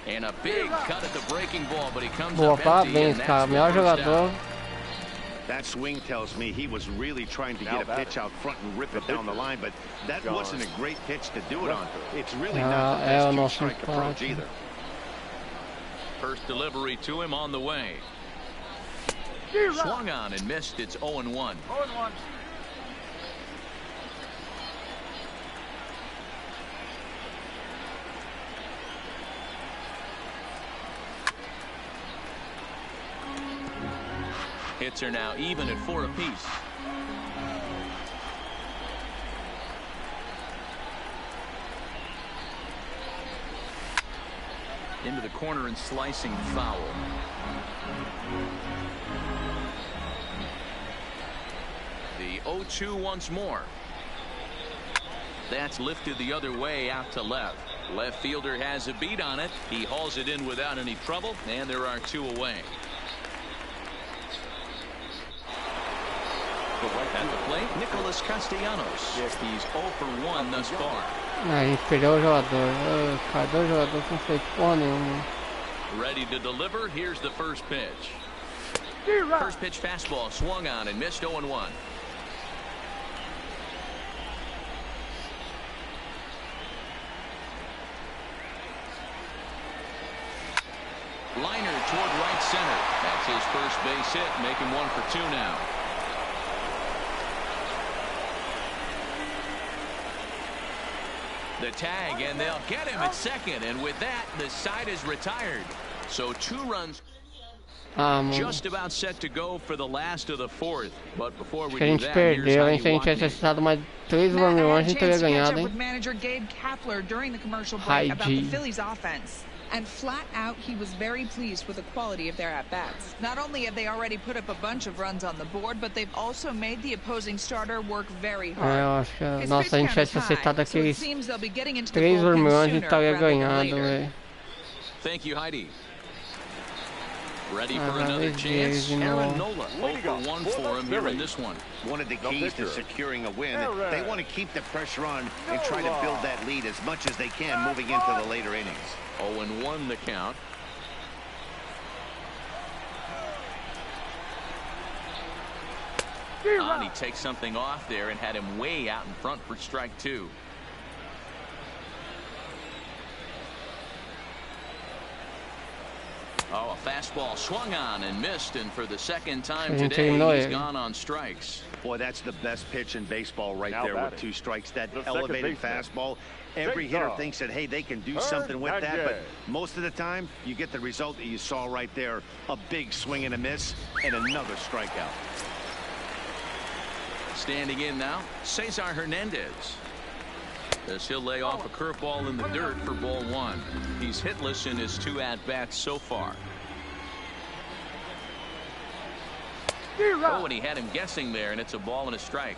And a big cut at the breaking ball, but he comes Boa, up empty, parabéns, and cara. that's the Melhor first jogador. out. That swing tells me he was really trying to get a pitch out front and rip it down the line, but that wasn't a great pitch to do it on. It's really not the best two-strike approach either. First delivery to him on the way. Swung on and missed. It's 0-1. 0-1. Hits are now even at 4 apiece. Into the corner and slicing foul. The 0-2 once more. That's lifted the other way out to left. Left fielder has a beat on it. He hauls it in without any trouble, and there are 2 away. At the plate, Nicholas Castellanos. He's 0 for 1 thus far. Ah, a gente perdeu o jogador. Cara, 2 jogadores não fez porra nenhuma. Ready to deliver. Here's the first pitch. First pitch fastball swung on and missed 0-1. Liner toward right center. That's his first base hit, making 1 for 2 now. The tag, and they'll get him at second, and with that, the side is retired. So 2 runs just about set to go for the last of the 4th. But before we que a do gente that, here's perdeu, how hein? Se a you gente walk tivesse me. acertado mais 3 home runs, a gente teria ganhado, hein? With manager Gabe Kapler during the commercial break about the Phillies offense. And flat out, he was very pleased with the quality of their at-bats. Not only have they already put up a bunch of runs on the board, but they've also made the opposing starter work very hard. Eu acho que, His nossa, a pitch gente count tivesse is high, acertado so it aqueles seems they'll be getting into the 3 bullpen vermelhos, a gente sooner estaria rather than ganhando, later. velho. Thank you, Heidi. Ready Ah, for another vez chance. de Aaron novo. Nola, 0 for 1 for him here in this one. One of the keys to securing a win. They want to keep the pressure on and try to build that lead as much as they can moving into the later innings. 0-1 the count. And he takes something off there and had him way out in front for strike 2. Oh, a fastball swung on and missed, and for the second time today, he's gone on strikes. Boy, that's the best pitch in baseball right Now there with batting. 2 strikes. That The elevated second baseman. fastball. Every hitter thinks that, hey, they can do something with that, but Again. most of the time, you get the result that you saw right there. A big swing and a miss, and another strikeout. Standing in now, Cesar Hernandez. As he'll lay off a curveball in the dirt for ball 1. He's hitless in his 2 at-bats so far. Oh, and he had him guessing there, and it's a ball and a strike.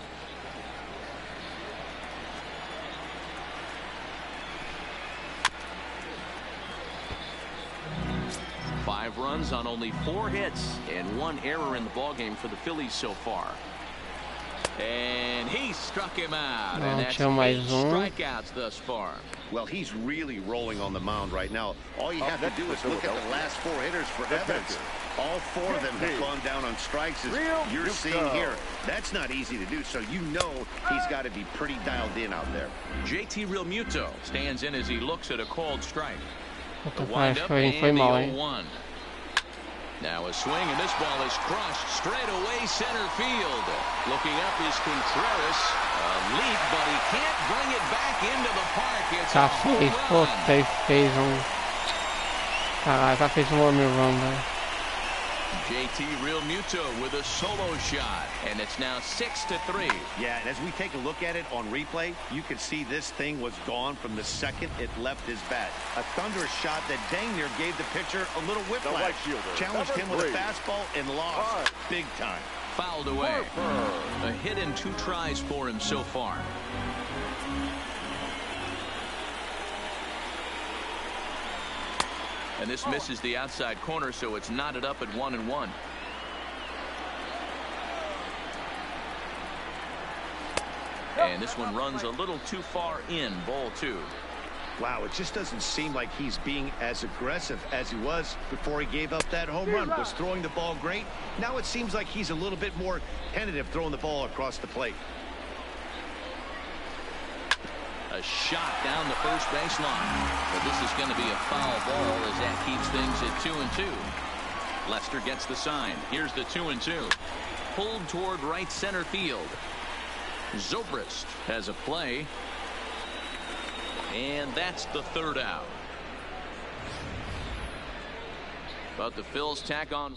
Five runs on only 4 hits and 1 error in the ballgame for the Phillies so far. And he struck him out, and that's 8 strikeouts thus far. Well, he's really rolling on the mound right now. All you have to do is look at the last 4 hitters for evidence. All 4 of them have gone down on strikes, as you're seeing here. That's not easy to do, so you know he's got to be pretty dialed in out there. JT Realmuto stands in as he looks at a called strike. The Acho windup que a gente foi and the mal, hein? 0-1. Now a swing, and this ball is crushed straight away center field. Looking up is Contreras. A leap, but he can't bring it back into the park. It's Já a home fez, pô, run. fez Caralho, já fez home run, velho. JT Realmuto with a solo shot, and it's now 6-3. Yeah, and as we take a look at it on replay, you can see this thing was gone from the second it left his bat. A thunderous shot that dang near gave the pitcher a little whiplash. Challenged him with a fastball and lost big time. Fouled away. A hit in 2 tries for him so far. And this misses the outside corner, so it's knotted up at 1-1. And this one runs a little too far in, ball 2. Wow, it just doesn't seem like he's being as aggressive as he was before he gave up that home run. Was throwing the ball great. Now it seems like he's a little bit more tentative throwing the ball across the plate. A shot down the first baseline. But this is going to be a foul ball as that keeps things at 2-2. Lester gets the sign. Here's the 2-2. Pulled toward right center field. Zobrist has a play. And that's the 3rd out. But the Phils tack on.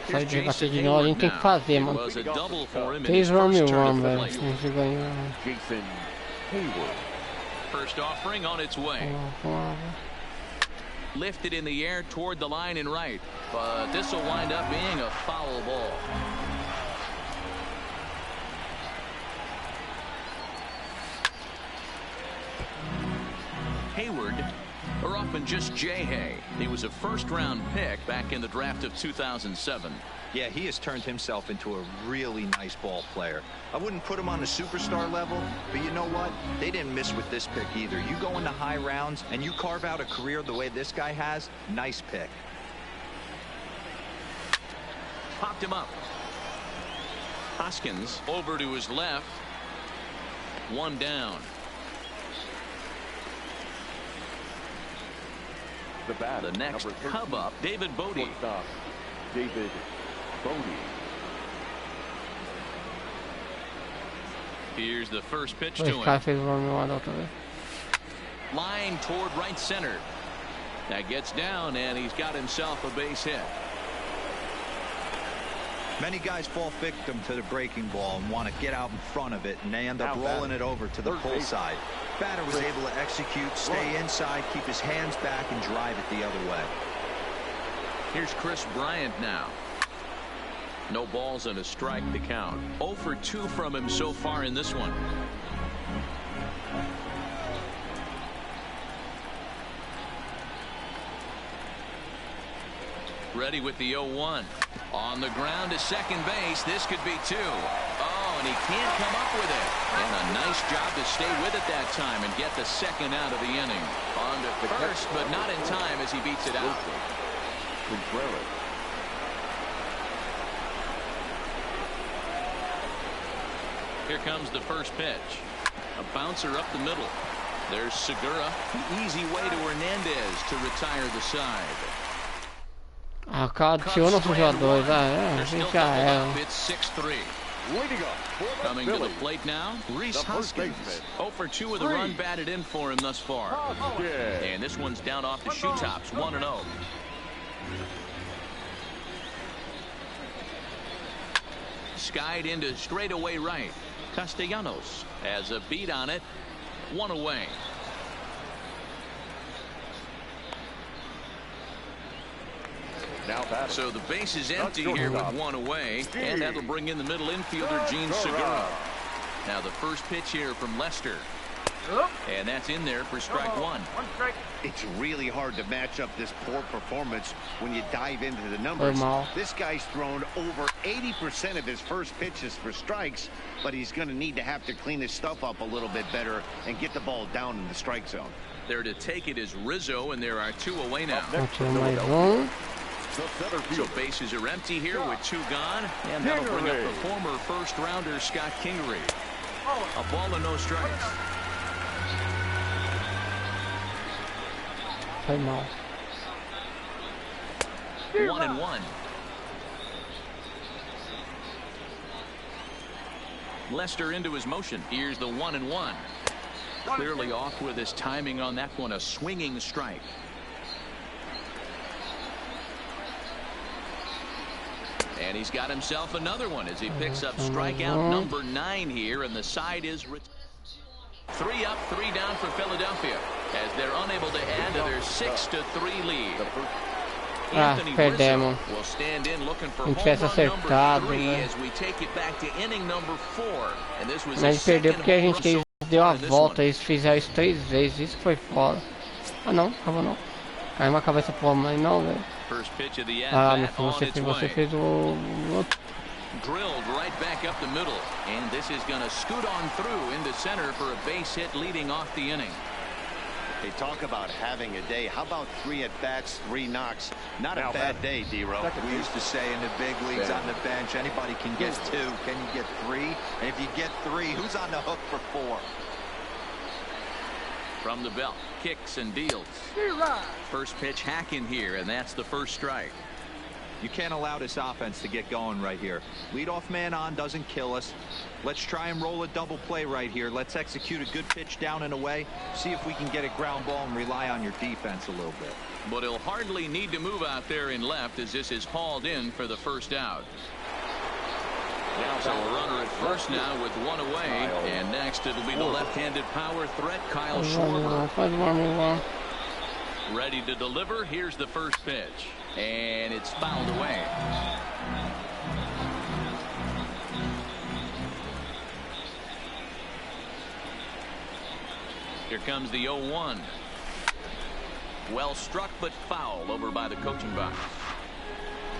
Sai de bater de novo, a gente tem que fazer, mano. 3 home run, velho. A gente ganhou. Jason Hayward. First offering on its way. Lifted in the air toward the line and right, but this will wind up being a foul ball. Hayward, or often just J-Hay. He was a first-round pick back in the draft of 2007. Yeah, he has turned himself into a really nice ball player. I wouldn't put him on the superstar level, but you know what? They didn't miss with this pick either. You go into high rounds and you carve out a career the way this guy has, nice pick. Popped him up. Hoskins over to his left. 1 down. The next Cub up, David Bodie. David Bodie. Here's the first pitch to Esse cara him. fez o home run da outra vez. Line toward right center. That gets down, and he's got himself a base hit. Many guys fall victim to the breaking ball and want to get out in front of it, and they end up rolling it over to the pull side. batter was able to execute, stay inside, keep his hands back, and drive it the other way. Here's Chris Bryant now. No balls and a strike to count. 0 for 2 from him so far in this one. Ready with the 0-1. On the ground to second base. This could be 2. Oh, and he can't come up with it. And a nice job to stay with it that time and get the second out of the inning. On to first, but not in time as he beats it out. Here comes the first pitch. A bouncer up the middle. There's Segura. The easy way to Hernandez to retire the side. Ah, cara, tirou nossos jogadores. Ah, já era. It's 6-3. Coming to the plate now, Reese Hoskins. 0 for 2 with a run batted in for him thus far. And this one's down off the shoe tops, 1-0. Skied into straightaway right. Castellanos has a beat on it. 1 away. So the base is empty here with 1 away, and that'll bring in the middle infielder, Gene Segura. Now the first pitch here from Lester. And that's in there for strike 1. It's really hard to match up this poor performance when you dive into the numbers. This guy's thrown over 80% of his first pitches for strikes, but he's going to need to have to clean his stuff up a little bit better and get the ball down in the strike zone. There to take it is Rizzo, and there are 2 away now. So bases are empty here with 2 gone, and that'll bring up the former first-rounder Scott Kingery. A ball and no strikes. 1-1. Lester into his motion. Here's the 1-1. Clearly off with his timing on that one. A swinging strike. And he's got himself another one as he picks up strikeout number 9 here, and the side is 3 up, 3 down for Philadelphia as they're unable to add to their 6-3 lead. Anthony Rizzo will stand in looking for home run number 3 as we take it back to inning number 4. And this was Mas perdeu porque a gente deu a volta, eles fizeram isso 3 vezes, isso foi foda. Ah não, acabou não. Caiu uma cabeça pro homem, não, velho. Ah, não foi você fez o outro. Drilled right back up the middle, and this is going to scoot on through into center for a base hit leading off the inning. They talk about having a day. How about 3 at-bats, 3 knocks? Not a bad day, D-Ro. We used to say in the big leagues on the bench, anybody can get 2. Can you get 3? And if you get 3, who's on the hook for 4? From the belt, kicks and deals. First pitch hack in here, and that's the first strike. You can't allow this offense to get going right here. Leadoff man on doesn't kill us. Let's try and roll a double play right here. Let's execute a good pitch down and away. See if we can get a ground ball and rely on your defense a little bit. But he'll hardly need to move out there in left as this is hauled in for the first out. So a runner at first now with 1 away, and next it'll be the left-handed power threat, Kyle Schwarber. Ready to deliver. Here's the first pitch, and it's fouled away. Here comes the 0-1. Well struck, but foul over by the coaching box.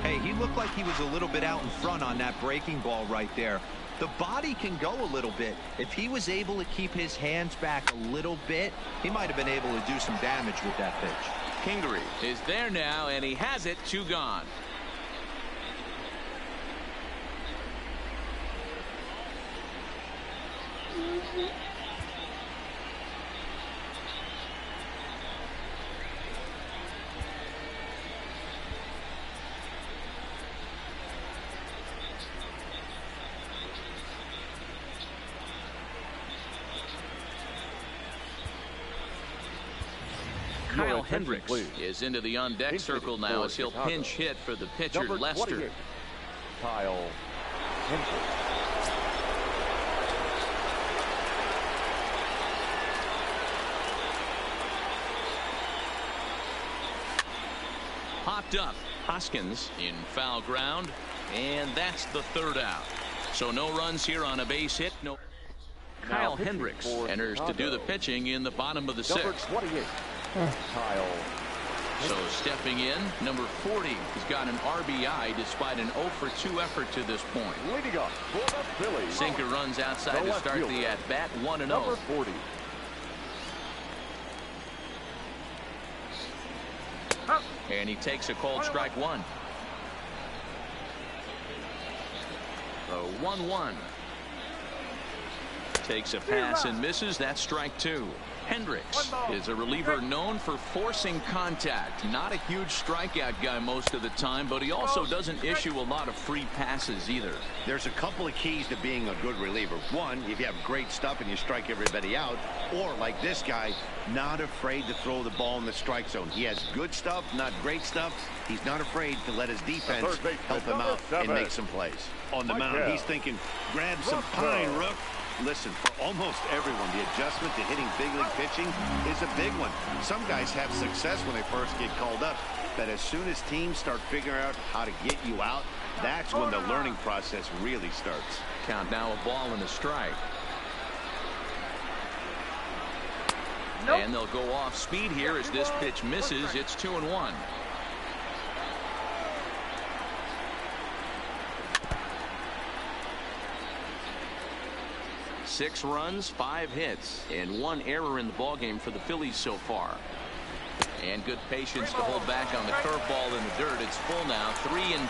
Hey, he looked like he was a little bit out in front on that breaking ball right there. The body can go a little bit. If he was able to keep his hands back a little bit, he might have been able to do some damage with that pitch. Kingery is there now, and he has it. 2 gone. Kyle Hendricks is into the on-deck circle now as he'll pinch hit for the pitcher, Lester. Kyle Hendricks. popped up. Hoskins in foul ground, and that's the third out. So no runs here on a base hit. No. Kyle Hendricks enters to do the pitching in the bottom of the sixth. Number 28, Kyle. So stepping in, number 40 has got an RBI despite an 0 for 2 effort to this point. Leading up for the Phillies. Sinker runs outside to start the at-bat, 1-0. Number 40. And he takes a cold strike one. The 1-1. Takes a pass and misses. That's strike two. Hendricks is a reliever known for forcing contact. Not a huge strikeout guy most of the time, but he also doesn't issue a lot of free passes either. There's a couple of keys to being a good reliever. One, if you have great stuff and you strike everybody out, or like this guy, not afraid to throw the ball in the strike zone. He has good stuff, not great stuff. He's not afraid to let his defense help him out and make some plays. On the mound, he's thinking, grab some pine, Rook. Listen, for almost everyone, the adjustment to hitting big league pitching is a big one. Some guys have success when they first get called up, but as soon as teams start figuring out how to get you out, that's when the learning process really starts. Count now, a ball and a strike. And they'll go off speed here as this pitch misses. It's 2-1. 6 runs, 5 hits, and 1 error in the ballgame for the Phillies so far. And good patience to hold back on the curveball in the dirt. It's full now, 3-2.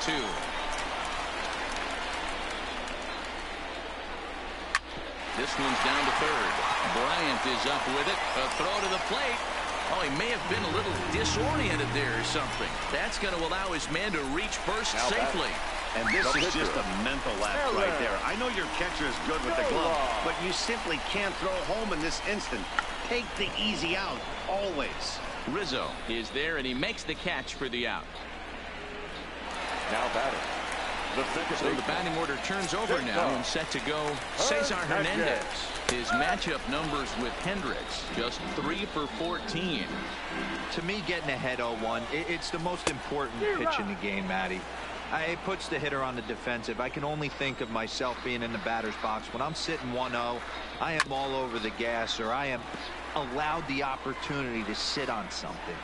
This one's down to third. Bryant is up with it. A throw to the plate. Oh, he may have been a little disoriented there or something. That's going to allow his man to reach first safely. And this is just a mental lapse right there. I know your catcher is good with the glove, but you simply can't throw home in this instant. Take the easy out, always. Rizzo is there, and he makes the catch for the out. Now batting. So the batting order turns over now and set to go Cesar Hernandez. His matchup numbers with Hendricks, just 3 for 14. To me, getting ahead 0-1, it's the most important pitch in the game, Matty. It puts the hitter on the defensive. I can only think of myself being in the batter's box. When I'm sitting 1-0, I am all over the gas, or I am allowed the opportunity to sit on something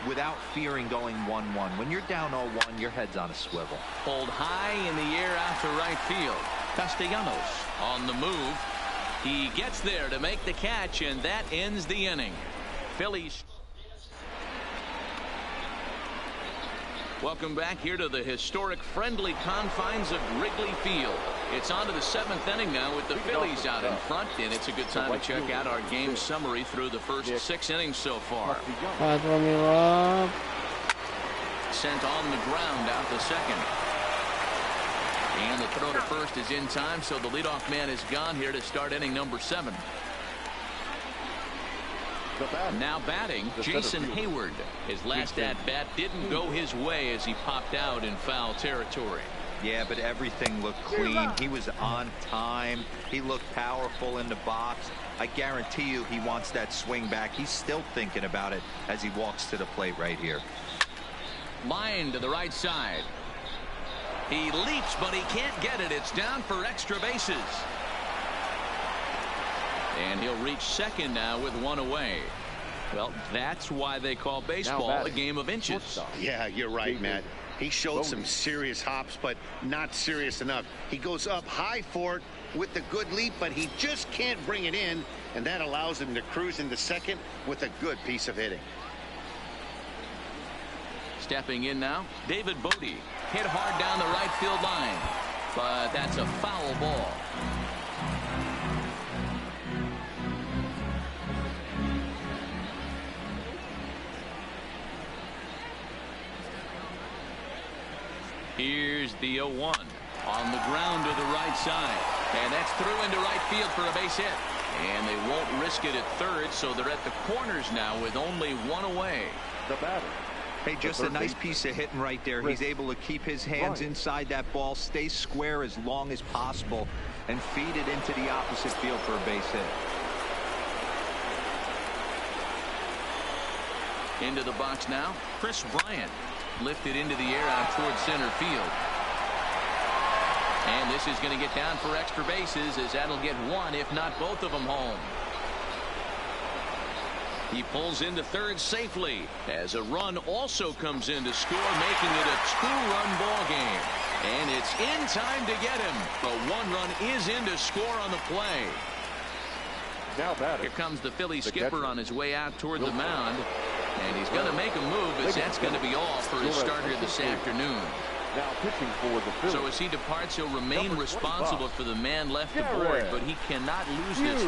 without fearing going 1-1. When you're down 0-1, your head's on a swivel. Pulled high in the air out to right field. Castellanos on the move. He gets there to make the catch, and that ends the inning. Phillies. Welcome back here to the historic friendly confines of Wrigley Field. It's on to the 7th inning now with the Phillies out in front, and it's a good time to check out our game summary through the first 6 innings so far. Sent on the ground out the second. And the throw to first is in time, so the leadoff man is gone here to start inning number 7. Now batting, Jason Hayward. His last at-bat didn't go his way as he popped out in foul territory. Yeah, but everything looked clean. He was on time. He looked powerful in the box. I guarantee you he wants that swing back. He's still thinking about it as he walks to the plate right here. Line to the right side. He leaps, but he can't get it. It's down for extra bases. And he'll reach second now with 1 away. Well, that's why they call baseball a game of inches. Yeah, you're right, Matt. He showed some serious hops, but not serious enough. He goes up high for it with the good leap, but he just can't bring it in, and that allows him to cruise into second with a good piece of hitting. Stepping in now, David Bodie. Hit hard down the right field line, but that's a foul ball. Here's the 0-1 on the ground to the right side, and that's through into right field for a base hit. And they won't risk it at third, so they're at the corners now with only 1 away. The batter. Hey, just a nice piece of hitting right there. He's able to keep his hands inside that ball, stay square as long as possible, and feed it into the opposite field for a base hit. Into the box now, Chris Bryant. lifted into the air out towards center field. And this is going to get down for extra bases, as that'll get one, if not both of them, home. He pulls into third safely as a run also comes in to score, making it a two-run ball game. And it's in time to get him. The one run is in to score on the play. Now batting. Here comes the Philly skipper on his way out toward the mound. And he's going to make a move, as that's going to be all for his start here this afternoon. Now pitching for the Phillies. So as he departs, he'll remain responsible for the man left aboard, but he cannot lose this.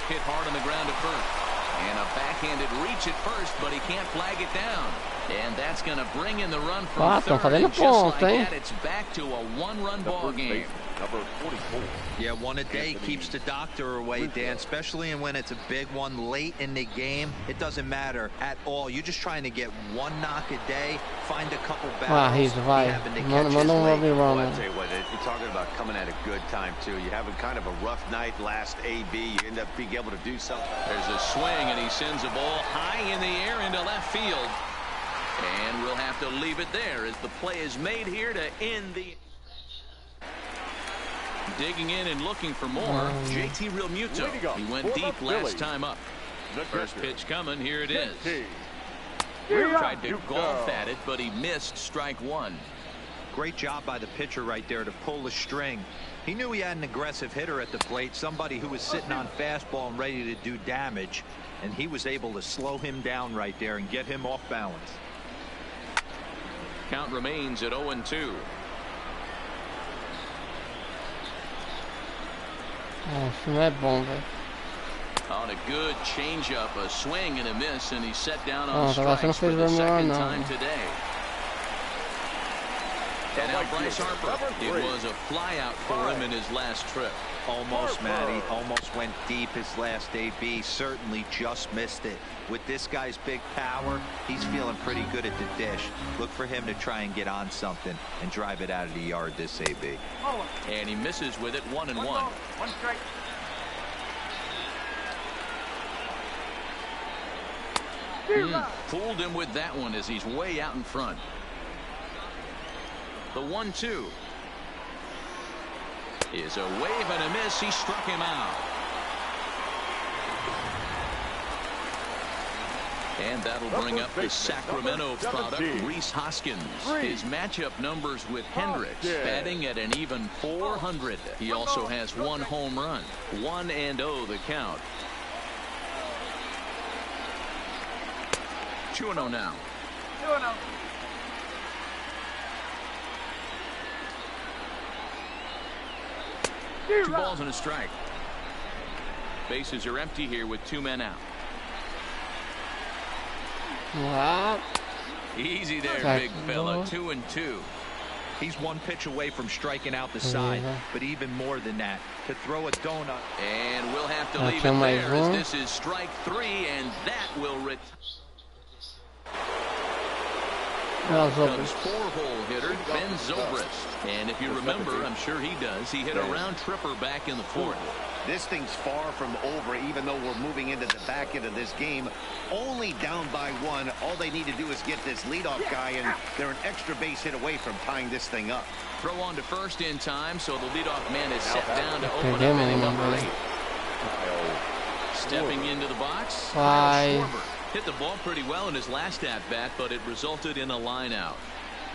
Hit hard on the ground at first. And a backhanded reach at first, but he can't flag it down. And that's going to bring in the run from third. And just like that, it's back to a one-run ball game. Number 44. Yeah, one a day keeps the doctor away, Dan, especially when it's a big one late in the game. It doesn't matter at all. You're just trying to get one knock a day, find a couple battles. He's right. Não be wrong. I'll tell you what, you're talking about coming at a good time, too. You're having kind of a rough night last AB. You end up being able to do something. There's a swing, and he sends a ball high in the air into left field. And we'll have to leave it there as the play is made here to end the... Digging in and looking for more, JT Realmuto. He went deep last time up. First pitch coming, here it is. Tried to golf at it, but he missed strike one. Great job by the pitcher right there to pull the string. He knew he had an aggressive hitter at the plate, somebody who was sitting on fastball and ready to do damage, and he was able to slow him down right there and get him off balance. Count remains at 0-2. Isso não é bom, velho. On a good changeup, a swing and a miss, and he's set down on Agora você não strikes for fez the o melhor, second não. time today. And now Bryce Harper. It was a flyout for him in his last trip. Almost, Matty. Almost went deep his last AB. Certainly just missed it. With this guy's big power, he's feeling pretty good at the dish. Look for him to try and get on something and drive it out of the yard this AB. And he misses with it, 1-1. One strike. Fooled him with that one as he's way out in front. The 1-2 is a wave and a miss. He struck him out. And that'll bring up the Sacramento product, Rhys Hoskins. His matchup numbers with Hendricks, batting at an even .400. He also has one home run. 1-0 the count. 2-0 now. 2-0. Two balls and a strike. Bases are empty here with two men out. Wow. Easy there, big fella. 2-2. He's one pitch away from striking out the side, but even more than that, to throw a donut. And we'll have to leave it there as this is strike three, and that will comes four-hole hitter Ben Zobrist. And if you remember, I'm sure he does, he hit a round tripper back in the fourth. This thing's far from over, even though we're moving into the back end of this game. Only down by one. All they need to do is get this leadoff guy, and they're an extra base hit away from tying this thing up. Throw on to first in time, so the leadoff man is set down to open up inning number 8. Stepping into the box, hit the ball pretty well in his last at-bat, but it resulted in a line out.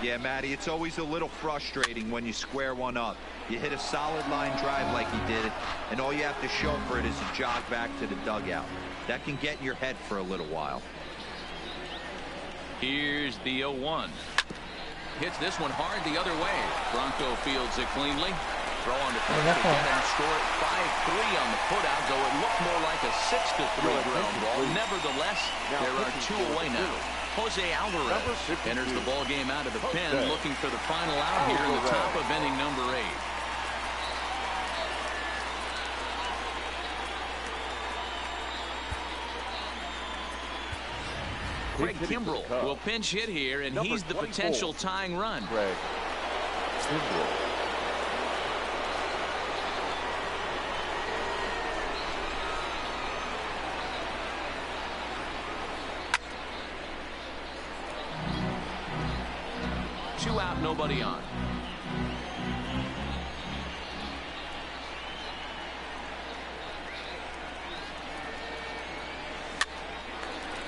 Yeah, Matty, it's always a little frustrating when you square one up. You hit a solid line drive like he did, and all you have to show for it is a jog back to the dugout. That can get in your head for a little while. Here's the 0-1. Hits this one hard the other way. Bronco fields it cleanly. Throw on to first to get him score at 5-3 on the putout, though it looked more like a 6-3 ground ball. Nevertheless, there are two away now. Jose Alvarez enters the ball game out of the pen, looking for the final out here in the top of inning number 8. Craig Kimbrell will pinch hit here, and he's the potential tying run. Craig Kimbrell. 2 out, nobody on.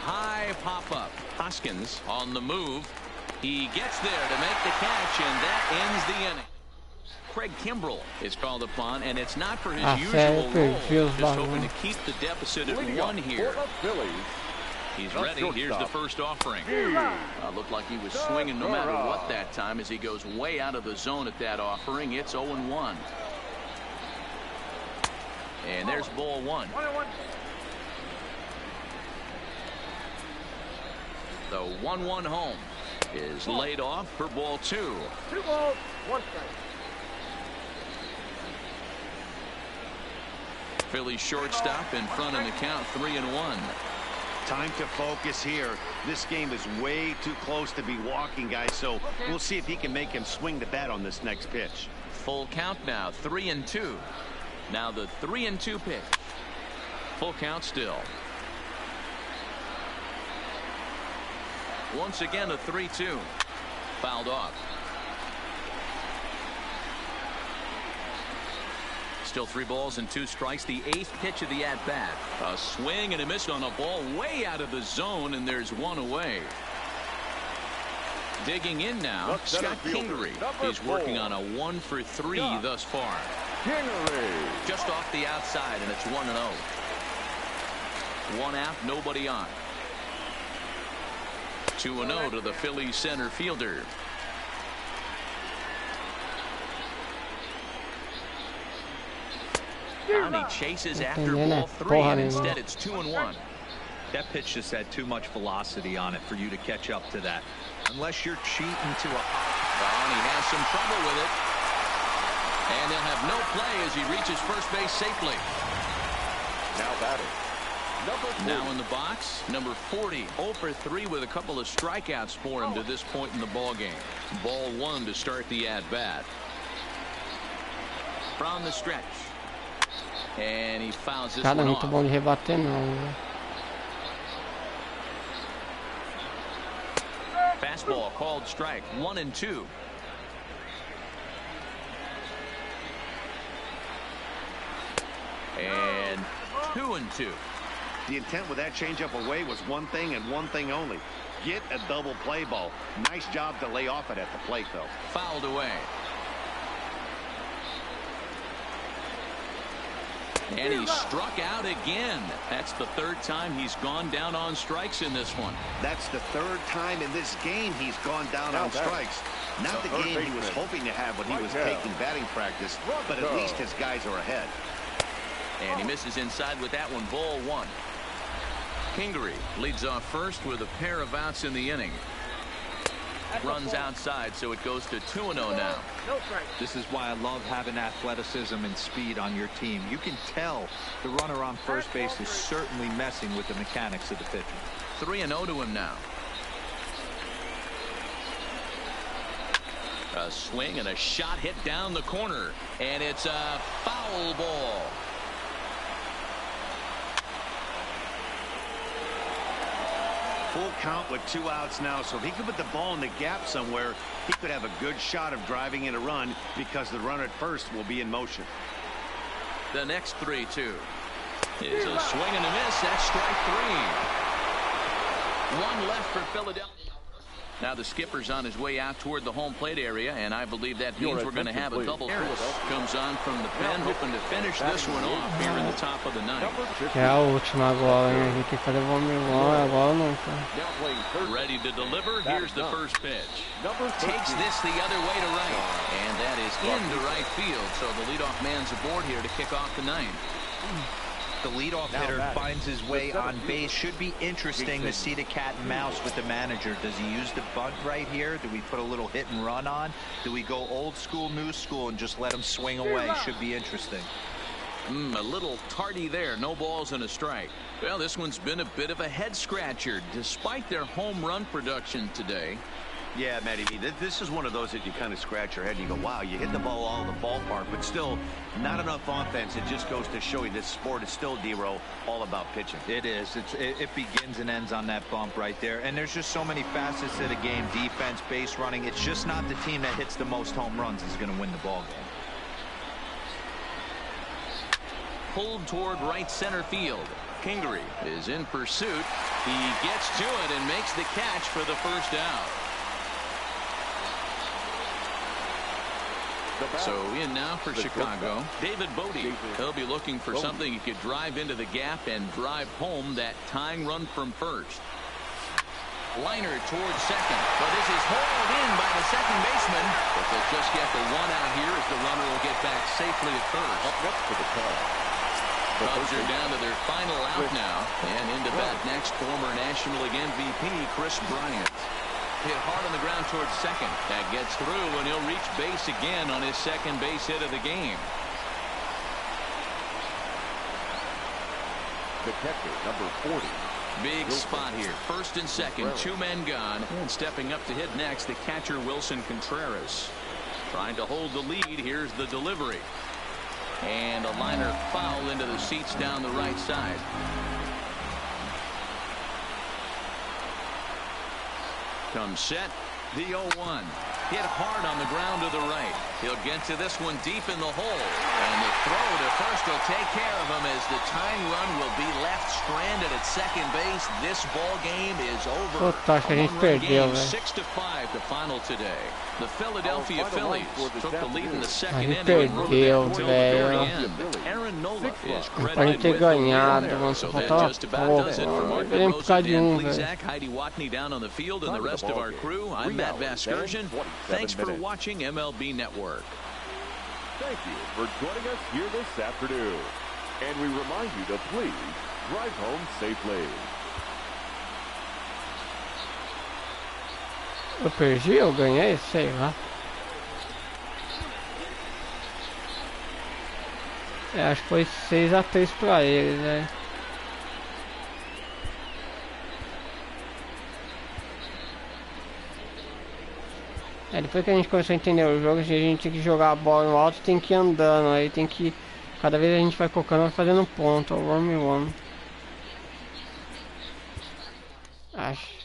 High pop-up. Hoskins on the move. He gets there to make the catch, and that ends the inning. Craig Kimbrell is called upon, and it's not for his usual role. Just hoping to keep the deficit at 1 here. He's ready. Here's the first offering. Looked like he was swinging no matter what that time as he goes way out of the zone at that offering. It's 0-1. And there's ball 1. The 1-1 home is laid off for ball 2. 2 balls, 1 strike. Philly shortstop in front in the count, 3-1. Time to focus here. This game is way too close to be walking, guys, so we'll see if he can make him swing the bat on this next pitch. Full count now, 3-2. Now the 3-2 pitch. Full count still. Once again a 3-2. Fouled off. Still 3 balls and 2 strikes. The 8th pitch of the at-bat. A swing and a miss on a ball way out of the zone, and there's 1 away. Digging in now, Scott Kingery. He's working on a 1 for 3 thus far. Just off the outside, and it's 1-0. 1 out, nobody on. 2-0 to the Phillies center fielder. And he chases after ball 3, and instead it's 2-1. That pitch just had too much velocity on it for you to catch up to that. Unless you're cheating to a and he has some trouble with it. And he'll have no play as he reaches first base safely. Now batting. Now in the box, number 40, 0 for 3 with a couple of strikeouts for him to this point in the ball game. Ball 1 to start the at-bat. From the stretch. And he fouls this one off. Muito bom de rebater não, né? Fastball called strike, 1-2. And 2-2. The intent with that changeup away was one thing and one thing only. Get a double play ball. Nice job to lay off it at the plate, though. Fouled away. And he struck out again. That's the 3rd time he's gone down on strikes in this one. That's the 3rd time in this game he's gone down on strikes. Not the game he was hoping to have when he was taking batting practice, but at least his guys are ahead. And he misses inside with that one. Ball 1. Kingery leads off first with a pair of outs in the inning. Runs outside, so it goes to 2-0 now. This is why I love having athleticism and speed on your team. You can tell the runner on first base is certainly messing with the mechanics of the pitcher. 3-0 to him now. A swing and a shot hit down the corner, and it's a foul ball. Full count with 2 outs now, so if he could put the ball in the gap somewhere, he could have a good shot of driving in a run because the runner at first will be in motion. The next 3-2 is a swing and a miss. That's strike 3. 1 left for Philadelphia. Now the skipper's on his way out toward the home plate area, and I believe that means we're going to have a double. Harris comes on from the pen, hoping to finish this one off here in the top of the 9th. Que é a última agora, hein? A gente tem que fazer vamos agora não, tá? Ready to deliver. Here's the first pitch. Takes this the other way to right, and that is into right field. So the leadoff man's aboard here to kick off the 9th. The leadoff hitter finds his way on base. Should be interesting to see the cat and mouse with the manager. Does he use the bunt right here? Do we put a little hit and run on? Do we go old school, new school, and just let him swing away? Should be interesting. A little tardy there. No balls and a strike. Well, this one's been a bit of a head scratcher despite their home run production today. Yeah, Matty B, this is one of those that you kind of scratch your head and you go, wow, you hit the ball all in the ballpark, but still not enough offense. It just goes to show you this sport is still, D-Row, all about pitching. It is. It begins and ends on that bump right there. And there's just so many facets to the game. Defense, base running. It's just not the team that hits the most home runs is going to win the ball game. Pulled toward right center field. Kingery is in pursuit. He gets to it and makes the catch for the first out. So in now for Chicago, David Bodie. He'll be looking for something he could drive into the gap and drive home that tying run from first. Liner towards second, but this is hauled in by the second baseman. But they'll just get the one out here as the runner will get back safely at first. Up next for the call. Cubs are down to their final out now, and into bat next, former National League MVP Chris Bryant. Hit hard on the ground towards second. That gets through, and he'll reach base again on his second base hit of the game. The catcher, number 40. Big spot here. First and second, two men gone. And stepping up to hit next, the catcher Wilson Contreras. Trying to hold the lead. Here's the delivery. And a liner foul into the seats down the right side. Comes set. The 0-1. Hit hard on the ground to the right. He'll get to this one deep in the hole. And the throw to first will take care of him as the tying run will be left stranded at second base. This ball game is over. Puta, acho que a gente perdeu, velho. 6-5 the final today. The Philadelphia Phillies took the lead in the A second gente inning and perdeu, until the very velho. end. Aaron Nola is Pode credited ter with the ganhado, win mano. there. Só So that faltava just about pouco. does it for Mark Ganhei por causa de Dan velho. Plesac, Heidi Watney down on the field, and the rest of our crew. I'm Matt Vasgersian. Thanks for watching MLB Network. Thank you for joining us here this afternoon. And we remind you to please drive home safely. Eu perdi, eu ganhei, sei lá. É, acho que foi 6-3 pra eles, né? É, depois que a gente começou a entender o jogo, a gente tem que jogar a bola no alto, tem que ir andando, aí tem que... Cada vez a gente vai colocando, vai fazendo ponto, one. Acho.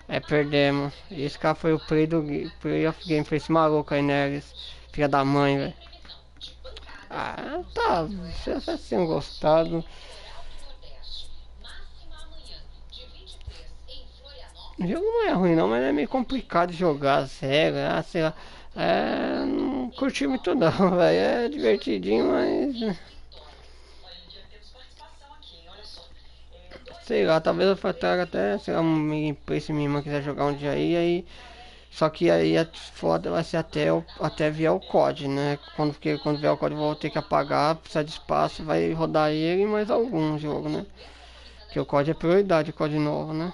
É, perdemos. E esse cara foi o play of game, foi esse maluco aí, né? Filha da mãe, velho. Ah, tá. Vocês já tinham gostado. O jogo não é ruim não, mas é meio complicado de jogar, as regras, sei lá. É, não curti muito não, velho. É divertidinho, mas... Sei lá, talvez eu traga até, sei lá, um gameplay se minha irmã quiser jogar um dia aí. Só que aí a foda vai ser até vier o COD, né? Quando vier o COD eu vou ter que apagar, precisar de espaço, vai rodar ele e mais algum jogo, né? Porque o COD é prioridade, o COD novo, né?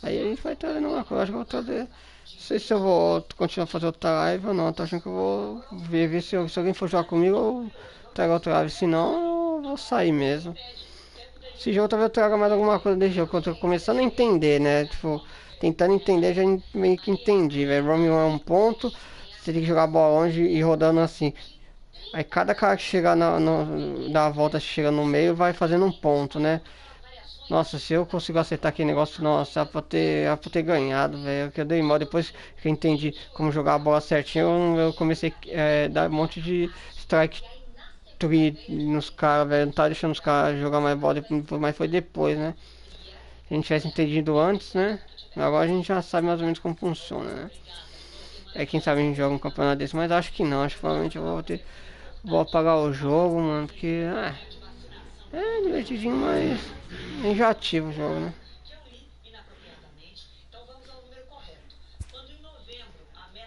Aí a gente vai trazendo uma coisa, acho que eu vou trazer. Não sei se eu vou continuar a fazer outra live ou não, tô achando que eu vou ver se alguém for jogar comigo eu trago outra live, se não eu vou sair mesmo. Esse jogo talvez eu traga mais alguma coisa desse jogo, que eu tô começando a entender, né? Tipo, tentando entender, já meio que entendi, velho. Roaming é um ponto, você tem que jogar a bola longe e rodando assim. Aí cada cara que chegar dá a volta, chega no meio, vai fazendo um ponto, né? Nossa, se eu consigo acertar aquele negócio, nossa, era pra ter ganhado, velho. Que eu dei mal, depois que eu entendi como jogar a bola certinho, eu comecei a dar um monte de strike nos caras, velho. Não tava deixando os caras jogar mais bola, mas foi depois, né? Se a gente tivesse entendido antes, né? Agora a gente já sabe mais ou menos como funciona, né? É, quem sabe a gente joga um campeonato desse, mas acho que não. Acho que provavelmente eu vou apagar o jogo, mano, porque é divertidinho, mas enjoativo o jogo, né?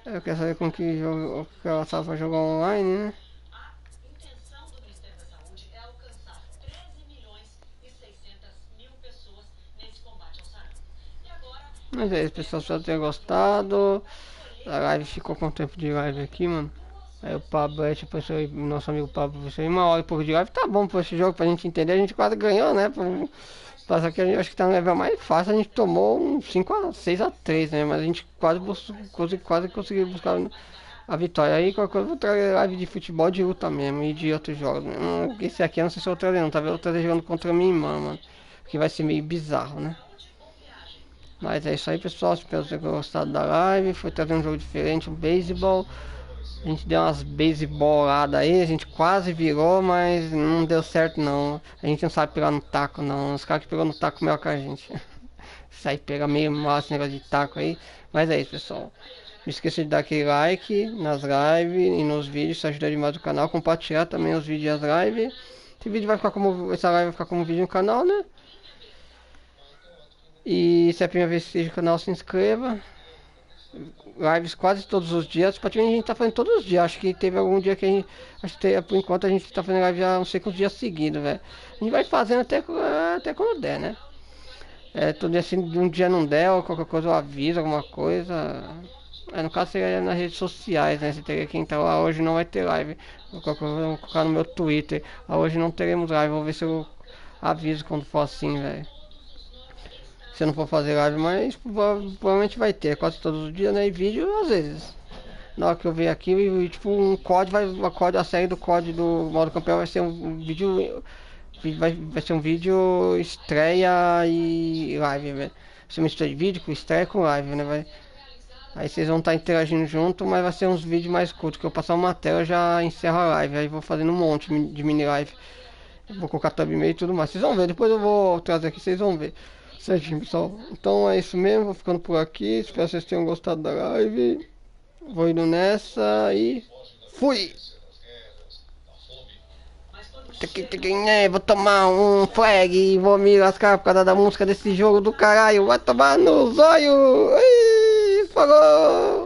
Eu quero saber com que jogo que ela sabe pra jogar online, né? Mas é isso, pessoal, espero ter gostado. A live ficou com tempo de live aqui, mano. Aí o Pablo, tipo, nosso amigo Pablo, você 1 hora e pouco de live, tá bom pra esse jogo, pra gente entender, a gente quase ganhou, né? Só que a gente acho que tá no level mais fácil, a gente tomou um 5-6-3, né? Mas a gente quase conseguiu buscar a vitória. Aí qualquer coisa eu vou trazer live de futebol de luta mesmo e de outros jogos. Esse aqui eu não sei se eu vou trazer não, tá vendo? Eu vou trazer jogando contra a minha irmã, mano. Que vai ser meio bizarro, né? Mas é isso aí, pessoal. Espero que tenham gostado da live. Foi trazer um jogo diferente, um beisebol. A gente deu umas beiseboladas aí, a gente quase virou, mas não deu certo não. A gente não sabe pegar no taco não. Os caras que pegou no taco melhor que a gente. Isso aí pega meio mal esse negócio de taco aí. Mas é isso, pessoal. Não esqueça de dar aquele like nas lives e nos vídeos, isso ajuda demais o canal. Compartilhar também os vídeos e as lives. Esse vídeo vai ficar como. Essa live vai ficar como vídeo no canal, né? E se é a primeira vez que seja o canal, se inscreva. Lives quase todos os dias. Praticamente a gente tá fazendo todos os dias. Acho que teve algum dia que a gente. Acho que por enquanto a gente tá fazendo live já não sei quantos dias seguidos, velho. A gente vai fazendo até quando der, né? Todo dia assim, de um dia não der, ou qualquer coisa eu aviso, alguma coisa. No caso seria nas redes sociais, né? Você teria que entrar lá, hoje não vai ter live. Vou colocar no meu Twitter. Hoje não teremos live, vou ver se eu aviso quando for assim, velho. Se eu não for fazer live, mas provavelmente vai ter, quase todos os dias, né? E vídeo às vezes. Na hora que eu ver aqui, tipo, um COD a série do COD do modo campeão vai ser um vídeo. Vai ser um vídeo estreia e live, velho. Vai ser uma estreia de vídeo com estreia com live, né? Aí vocês vão estar interagindo junto, mas vai ser uns vídeos mais curtos, que eu passar uma tela já encerro a live. Aí vou fazendo um monte de mini live. Vou colocar thumbnail e tudo mais. Vocês vão ver, depois eu vou trazer aqui, vocês vão ver. Certinho, pessoal. Então é isso mesmo, vou ficando por aqui. Espero que vocês tenham gostado da live. Vou indo nessa e fui! Vou tomar um flag e vou me lascar por causa da música desse jogo do caralho. Vai tomar no zóio! Falou!